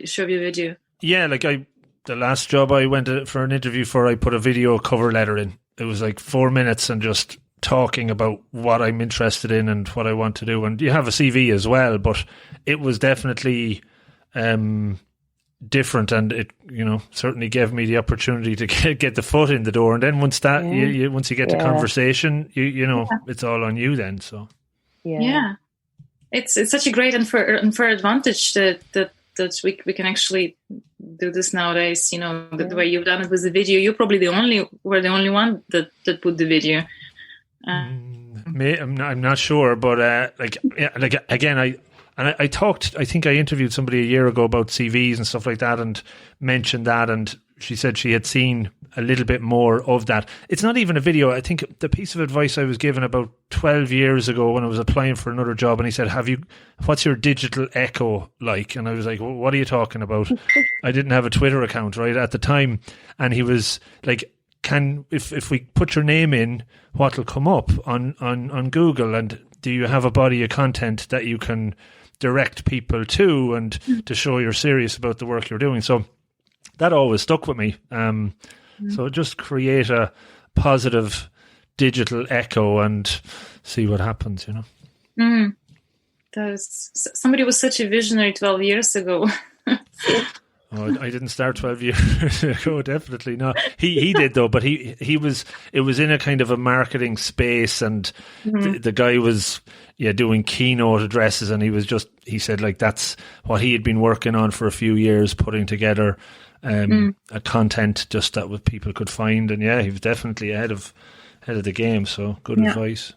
Show your video. Yeah, like the last job I went for an interview for, I put a video cover letter in. It was like 4 minutes and just talking about what I'm interested in and what I want to do. And you have a CV as well, but it was definitely different, and it certainly gave me the opportunity to get the foot in the door. And then once you get to conversation, it's all on you then. So yeah. It's such a great unfair advantage that we can actually do this nowadays. The way you've done it with the video, you're probably the only one that put the video. I'm not sure, but again, I talked. I think I interviewed somebody a year ago about CVs and stuff like that, and mentioned that, and she said she had seen a little bit more of that. It's not even a video. I think the piece of advice I was given about 12 years ago when I was applying for another job, and he said, what's your digital echo like? And I was like, well, what are you talking about? I didn't have a Twitter account right at the time, and he was like, if we put your name in, what'll come up on Google, and do you have a body of content that you can direct people to, and to show you're serious about the work you're doing? So that always stuck with me. So just create a positive digital echo and see what happens, Somebody was such a visionary 12 years ago. Oh, I didn't start 12 years ago, definitely not. He did though, but it was in a kind of a marketing space, and the guy was doing keynote addresses, and he said like that's what he had been working on for a few years, putting together a content just that what people could find, and he was definitely ahead of the game. So good advice.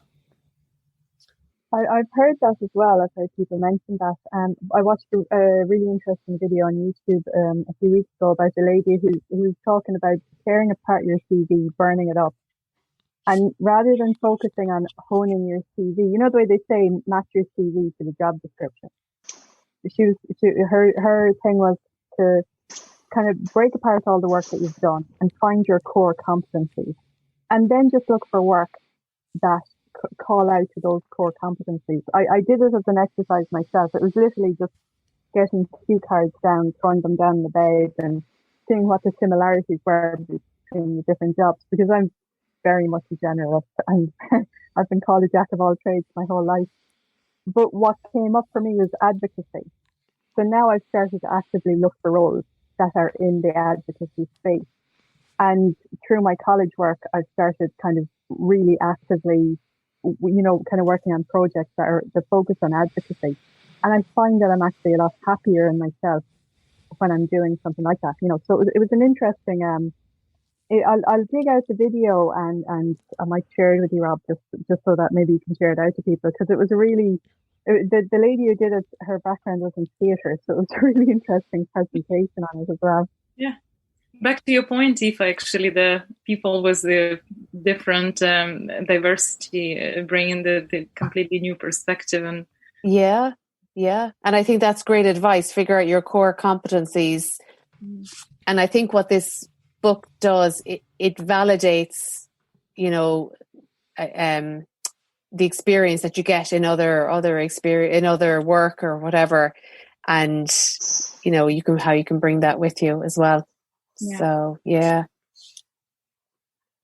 I've heard that as well. I've heard people mention that. I watched a really interesting video on YouTube a few weeks ago about a lady who was talking about tearing apart your CV, burning it up. And rather than focusing on honing your CV, the way they say match your CV to the job description. Her thing was to kind of break apart all the work that you've done and find your core competencies, and then just look for work that call out to those core competencies. I did it as an exercise myself. It was literally just getting cue cards down, throwing them down the bed, and seeing what the similarities were between the different jobs, because I'm very much a generalist and I've been called a jack of all trades my whole life. But what came up for me was advocacy. So now I've started to actively look for roles that are in the advocacy space. And through my college work, I've started kind of really actively kind of working on projects that focus on advocacy. And I find that I'm actually a lot happier in myself when I'm doing something like that, So it was an interesting, I'll dig out the video and I might share it with you, Rob, just so that maybe you can share it out to people, because it was the lady who did it, her background was in theatre, so it was a really interesting presentation on it as well. Yeah. Back to your point, Aoife, actually, the people with the different diversity bringing the completely new perspective. And yeah. And I think that's great advice. Figure out your core competencies. And I think what this book does, it validates, you know, the experience that you get in other experience, in other work or whatever, and you know, how you can bring that with you as well. Yeah. So yeah.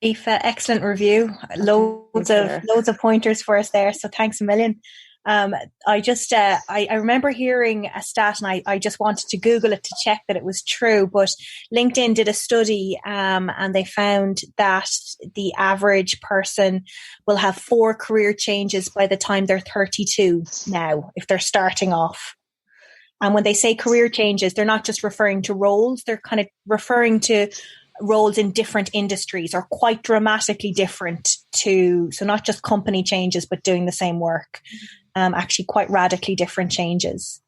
Aoife, excellent review. Loads of pointers for us there. So thanks a million. I just I remember hearing a stat, and I just wanted to Google it to check that it was true. But LinkedIn did a study, and they found that the average person will have 4 career changes by the time they're 32 now, if they're starting off. And when they say career changes, they're not just referring to roles; they're kind of referring to roles in different industries, or quite dramatically different so not just company changes, but doing the same work. Actually quite radically different changes.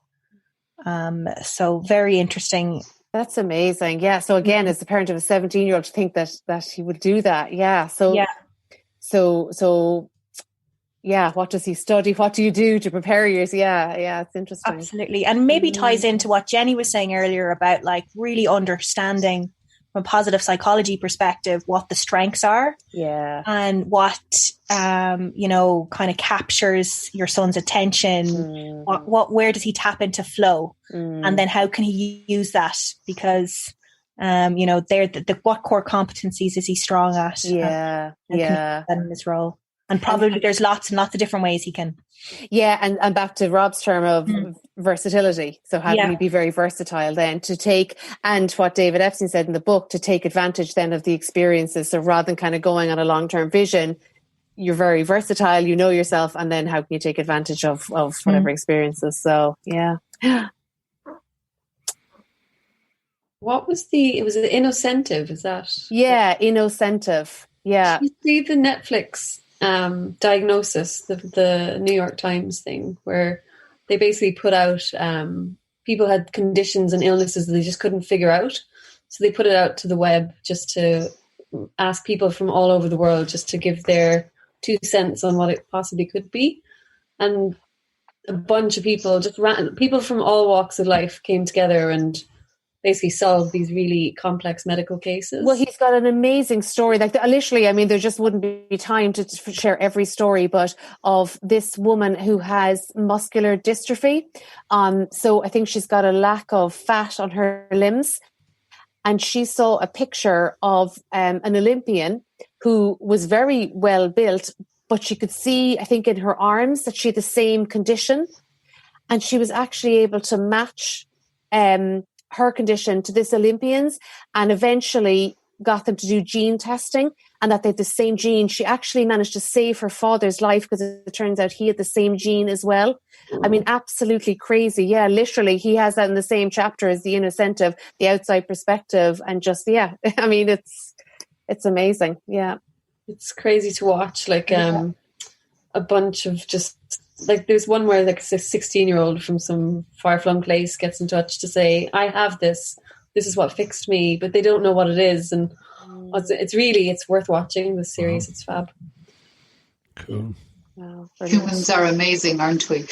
So very interesting. That's amazing. Yeah. So again, as the parent of a 17-year-old, to think that he would do that. Yeah. So, yeah. So yeah, what does he study? What do you do to prepare yours? Yeah, it's interesting. Absolutely. And maybe ties into what Jenny was saying earlier about like really understanding from a positive psychology perspective what the strengths are. Yeah. And what, you know, kind of captures your son's attention. Where does he tap into flow? And then how can he use that? Because, you know, what core competencies is he strong at? Yeah. In his role. And probably there's lots and lots of different ways he can. Yeah, and back to Rob's term of versatility. So how can you be very versatile then to take, and what David Epstein said in the book, to take advantage then of the experiences. So rather than kind of going on a long-term vision, you're very versatile, you know yourself, and then how can you take advantage of whatever experiences. So, yeah. What was it was the innocentive, is that? Yeah, innocentive. Yeah. Did you see the Netflix diagnosis, the New York Times thing, where they basically put out people had conditions and illnesses that they just couldn't figure out, so they put it out to the web just to ask people from all over the world just to give their 2 cents on what it possibly could be, and a bunch of people, people from all walks of life, came together and basically solve these really complex medical cases. Well, he's got an amazing story. Like literally, I mean, there just wouldn't be time to share every story, but of this woman who has muscular dystrophy. So I think she's got a lack of fat on her limbs. And she saw a picture of an Olympian who was very well built, but she could see, I think, in her arms that she had the same condition. And she was actually able to match her condition to this Olympian's, and eventually got them to do gene testing, and that they had the same gene. She actually managed to save her father's life because it turns out he had the same gene as well. I mean, absolutely crazy. Yeah, literally, he has that in the same chapter as the innocentive, the outside perspective, and just, yeah, I mean, it's amazing. Yeah. It's crazy to watch, like a bunch of just, like there's one where like a 16-year-old from some far-flung place gets in touch to say, I have this is what fixed me, but they don't know what it is. And it's worth watching this series. It's fab. Cool. Wow, humans are amazing, aren't we?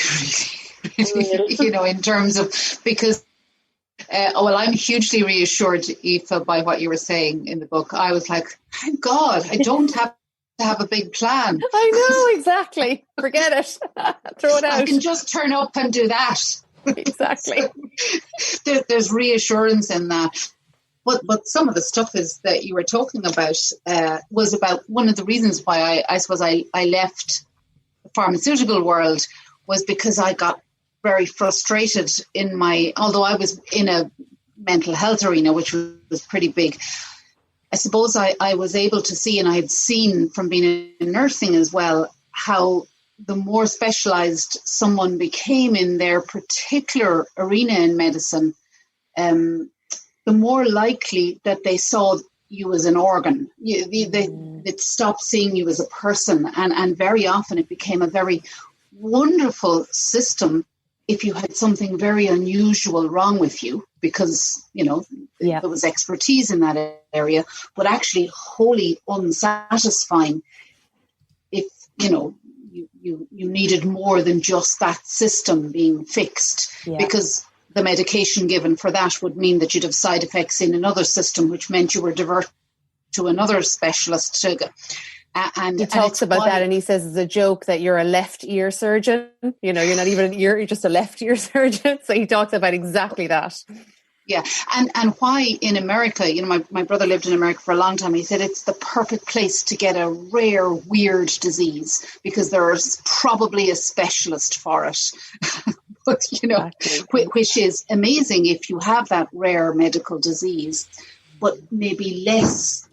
Really, you know, in terms of, because I'm hugely reassured, Aoife, by what you were saying in the book. I was like, thank God I don't have to have a big plan. I know, exactly. Forget it. Throw it out. I can just turn up and do that. Exactly. So, there's reassurance in that. But some of the stuff is that you were talking about was about one of the reasons why I suppose I left the pharmaceutical world was because I got very frustrated although I was in a mental health arena, which was pretty big. I suppose I was able to see, and I had seen from being in nursing as well, how the more specialised someone became in their particular arena in medicine, the more likely that they saw you as an organ. They stopped seeing you as a person. And very often it became a very wonderful system if you had something very unusual wrong with you, because, you know, there was expertise in that area, but actually wholly unsatisfying if, you know, you needed more than just that system being fixed, because the medication given for that would mean that you'd have side effects in another system, which meant you were diverted to another specialist. And he talks about that, and he says it's a joke that you're a left ear surgeon. You're not even an ear, you're just a left ear surgeon. So he talks about exactly that. Yeah. And why in America, my brother lived in America for a long time. He said it's the perfect place to get a rare, weird disease because there's probably a specialist for it. But, which is amazing if you have that rare medical disease, but maybe less,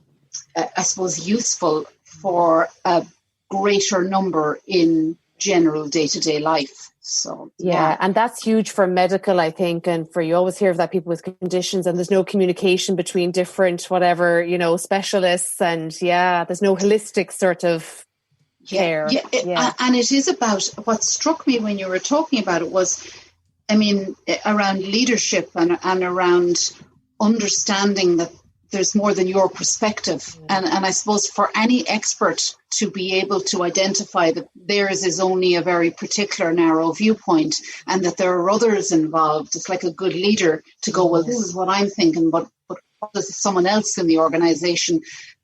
I suppose, useful for a greater number in general day-to-day life. So yeah, and that's huge for medical, I think, and for you always hear of that people with conditions and there's no communication between different specialists, and there's no holistic sort of care. And it is about what struck me when you were talking about it was, around leadership and around understanding that there's more than your perspective. And I suppose for any expert to be able to identify that theirs is only a very particular narrow viewpoint and that there are others involved, it's like a good leader to go, well, this is what I'm thinking, but what does someone else in the organization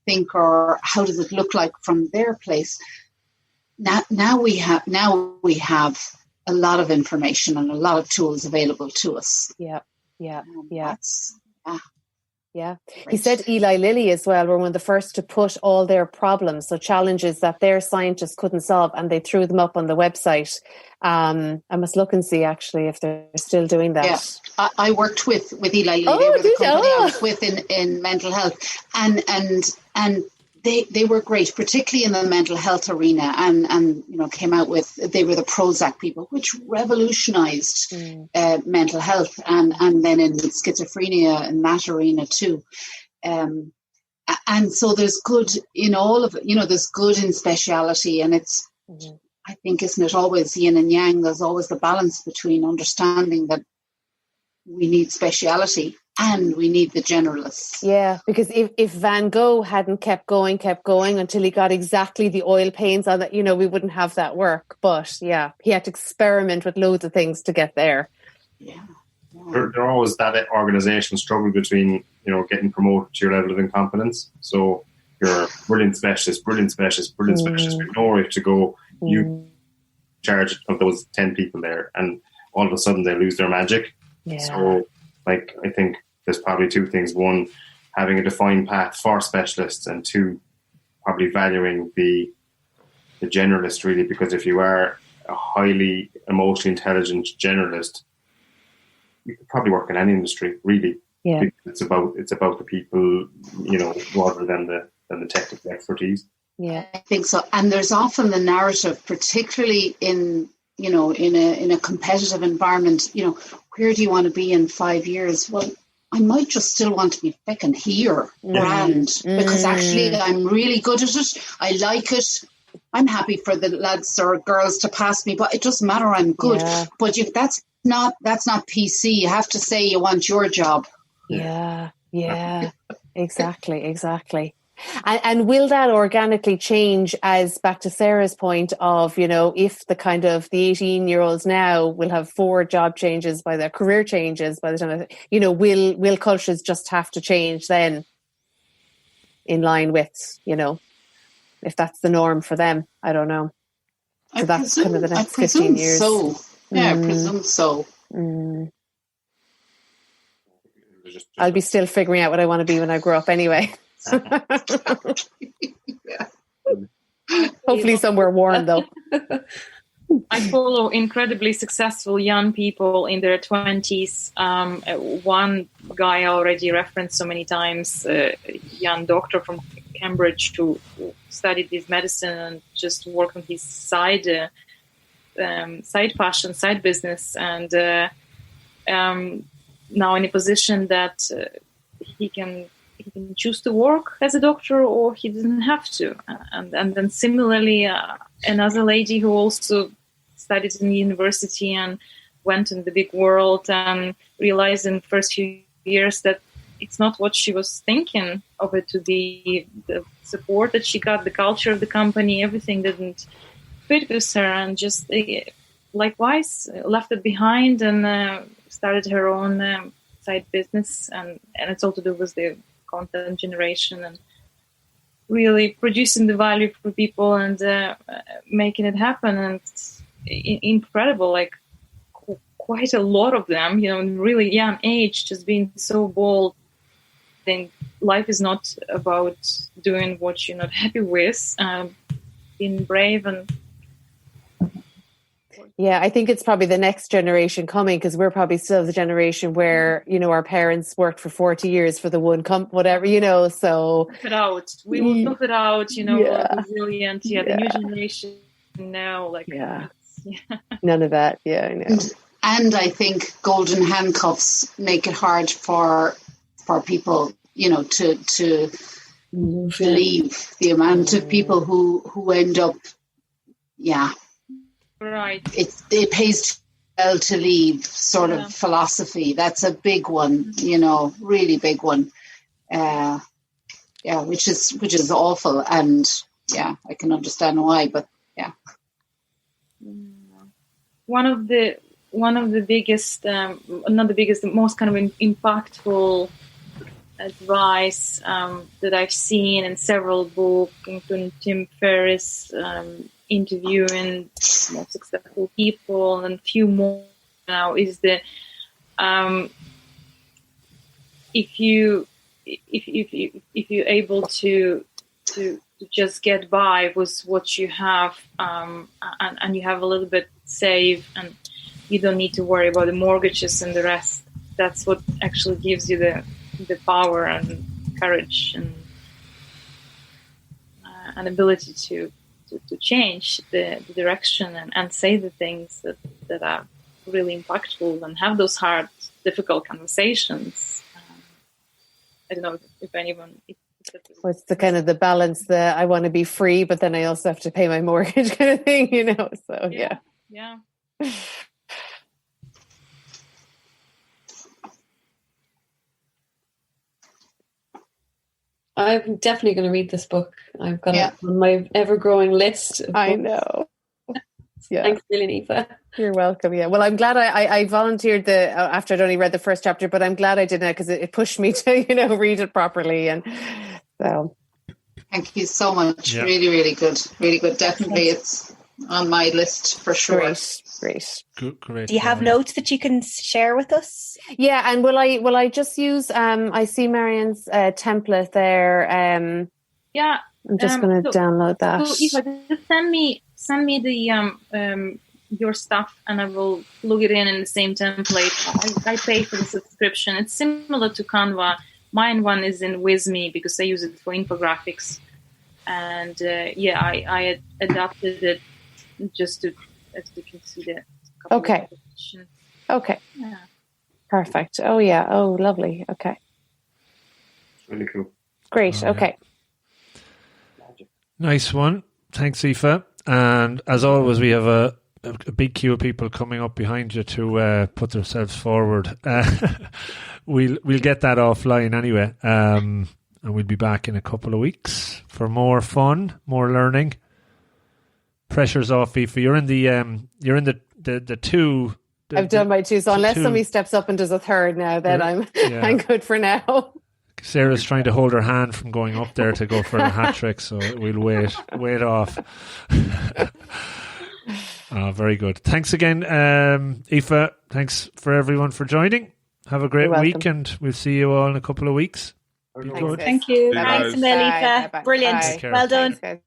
think, or how does it look like from their place? Now we have a lot of information and a lot of tools available to us. Yeah. Right. He said Eli Lilly as well were one of the first to put all their problems, so challenges that their scientists couldn't solve, and they threw them up on the website. I must look and see actually if they're still doing that. Yeah, I worked with Eli Lilly. They were the company I was with in mental health, and they were great, particularly in the mental health arena, and came out with, they were the Prozac people, which revolutionized mental health, and then in schizophrenia in that arena too. And so there's good in all of it, there's good in speciality, and it's, I think, isn't it always yin and yang? There's always the balance between understanding that we need speciality and we need the generalists. Yeah, because if Van Gogh hadn't kept going until he got exactly the oil paints on that, we wouldn't have that work. But yeah, he had to experiment with loads of things to get there. Yeah. There always that organisation struggle between, getting promoted to your level of incompetence. So you're a brilliant specialist, with nowhere to go. You charge of those 10 people there, and all of a sudden they lose their magic. Yeah. So, I think there's probably two things. One, having a defined path for specialists, and two, probably valuing the generalist, really, because if you are a highly emotionally intelligent generalist, you could probably work in any industry, really. Yeah. It's about the people, rather than the technical expertise. Yeah, I think so. And there's often the narrative, particularly in a competitive environment, where do you want to be in 5 years? Well, I might just still want to be fucking here, grand, because actually I'm really good at it. I like it. I'm happy for the lads or girls to pass me, but it doesn't matter. I'm good. Yeah. But that's not PC. You have to say you want your job. Yeah. Exactly. And will that organically change, as back to Sarah's point of, if the 18-year-olds now will have 4 job changes by their career changes by the time, will cultures just have to change then in line with, if that's the norm for them? I don't know. So that's kind of the next 15 years. So. Yeah, I presume so. I'll be still figuring out what I want to be when I grow up anyway. Hopefully somewhere warm though. I follow incredibly successful young people in their 20s. One guy I already referenced so many times, a young doctor from Cambridge who studied his medicine and just worked on his side passion, side business, and now in a position that he can choose to work as a doctor, or he doesn't have to. And then similarly, another lady who also studied in university and went in the big world and realized in the first few years that it's not what she was thinking of it to be. The support that she got, the culture of the company, everything didn't fit with her, and just likewise left it behind and started her own side business, and it's all to do with the content generation and really producing the value for people and making it happen. And it's incredible, like quite a lot of them, in really young age, just being so bold. I think life is not about doing what you're not happy with, being brave. And yeah, I think it's probably the next generation coming, because we're probably still the generation where, our parents worked for 40 years for the one whatever, so. Tough it out. We will tough it out, resilient. Yeah, the new generation now, None of that. Yeah, I know. And I think golden handcuffs make it hard for people, to believe the amount of people who end up, right. It pays too well to leave sort of philosophy. That's a big one, really big one. Which is awful, and I can understand why, but one of the biggest, not the biggest, the most kind of impactful advice that I've seen in several books, including Tim Ferriss, interviewing more successful people, and a few more now, is that if you're able to just get by with what you have, and you have a little bit saved, and you don't need to worry about the mortgages and the rest. That's what actually gives you the power and courage and an ability to change the direction and say the things that are really impactful and have those hard, difficult conversations. I don't know if anyone... What's the kind of the balance that I want to be free, but then I also have to pay my mortgage kind of thing, so Yeah. I'm definitely going to read this book. I've got it on my ever-growing list. I know. Yeah. Thanks, Aoife. You're welcome. Yeah. Well, I'm glad I volunteered after I'd only read the first chapter, but I'm glad I did that, because it pushed me to read it properly. And so, thank you so much. Yeah. Really, really good. Really good. Definitely, it's on my list for sure. Great. Great. Do you have notes that you can share with us? Yeah, and will I just use? I see Marianne's template there. I'm just going to download that. So if just send me the your stuff, and I will plug it in the same template. I pay for the subscription. It's similar to Canva. Mine one is in With.me because I use it for infographics, and I adapted it just to, as you can see, the okay. Yeah. Perfect. Oh yeah. Oh, lovely. Okay. Really cool. Great. Okay. Nice one. Thanks, Aoife. And as always, we have a big queue of people coming up behind you to put themselves forward. We'll get that offline anyway, and we'll be back in a couple of weeks for more fun, more learning. Pressure's off, Aoife. You're in the two. I've done my two, so unless somebody steps up and does a third now, then I'm good for now. Sarah's trying to hold her hand from going up there to go for the hat trick, so we'll wait off. Very good. Thanks again, Aoife. Thanks for everyone for joining. Have a great week, and we'll see you all in a couple of weeks. Be good. Thank you. Bye. Thanks, Aoife. Brilliant. Bye. Well done. Thanks,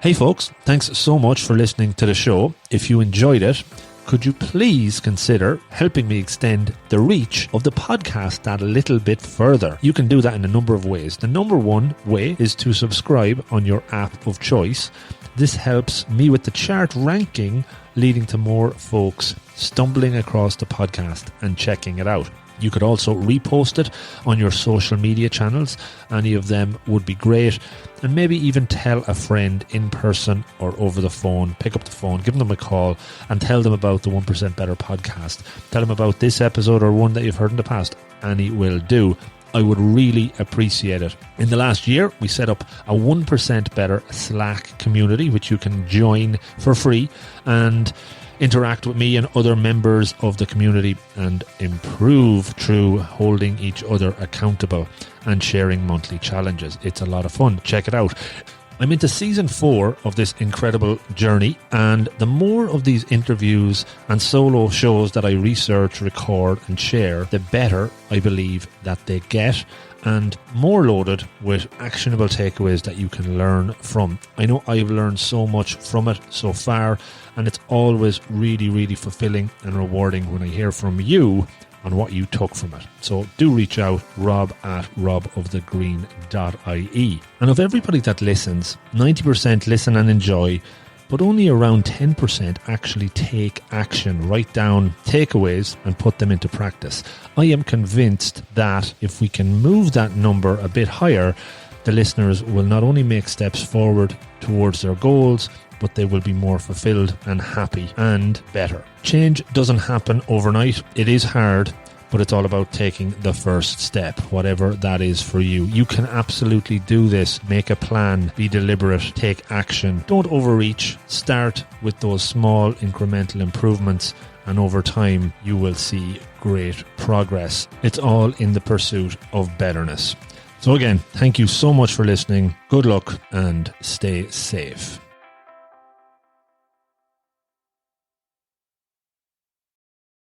Hey folks, thanks so much for listening to the show. If you enjoyed it, could you please consider helping me extend the reach of the podcast that a little bit further? You can do that in a number of ways. The number one way is to subscribe on your app of choice. This helps me with the chart ranking, leading to more folks stumbling across the podcast and checking it out. You could also repost it on your social media channels. Any of them would be great. And maybe even tell a friend in person or over the phone. Pick up the phone, give them a call, and tell them about the 1% Better podcast. Tell them about this episode or one that you've heard in the past. Any will do. I would really appreciate it. In the last year, we set up a 1% Better Slack community, which you can join for free and interact with me and other members of the community and improve through holding each other accountable and sharing monthly challenges. It's a lot of fun. Check it out. I'm into season 4 of this incredible journey, and the more of these interviews and solo shows that I research, record and share, the better I believe that they get, and more loaded with actionable takeaways that you can learn from. I know I've learned so much from it so far, and it's always really, really fulfilling and rewarding when I hear from you on what you took from it. So do reach out, rob@robofthegreen.ie. And of everybody that listens, 90% listen and enjoy, but only around 10% actually take action, write down takeaways and put them into practice. I am convinced that if we can move that number a bit higher, the listeners will not only make steps forward towards their goals, but they will be more fulfilled and happy and better. Change doesn't happen overnight. It is hard, but it's all about taking the first step, whatever that is for you. You can absolutely do this. Make a plan, be deliberate, take action. Don't overreach. Start with those small incremental improvements, and over time you will see great progress. It's all in the pursuit of betterness. So again, thank you so much for listening. Good luck and stay safe.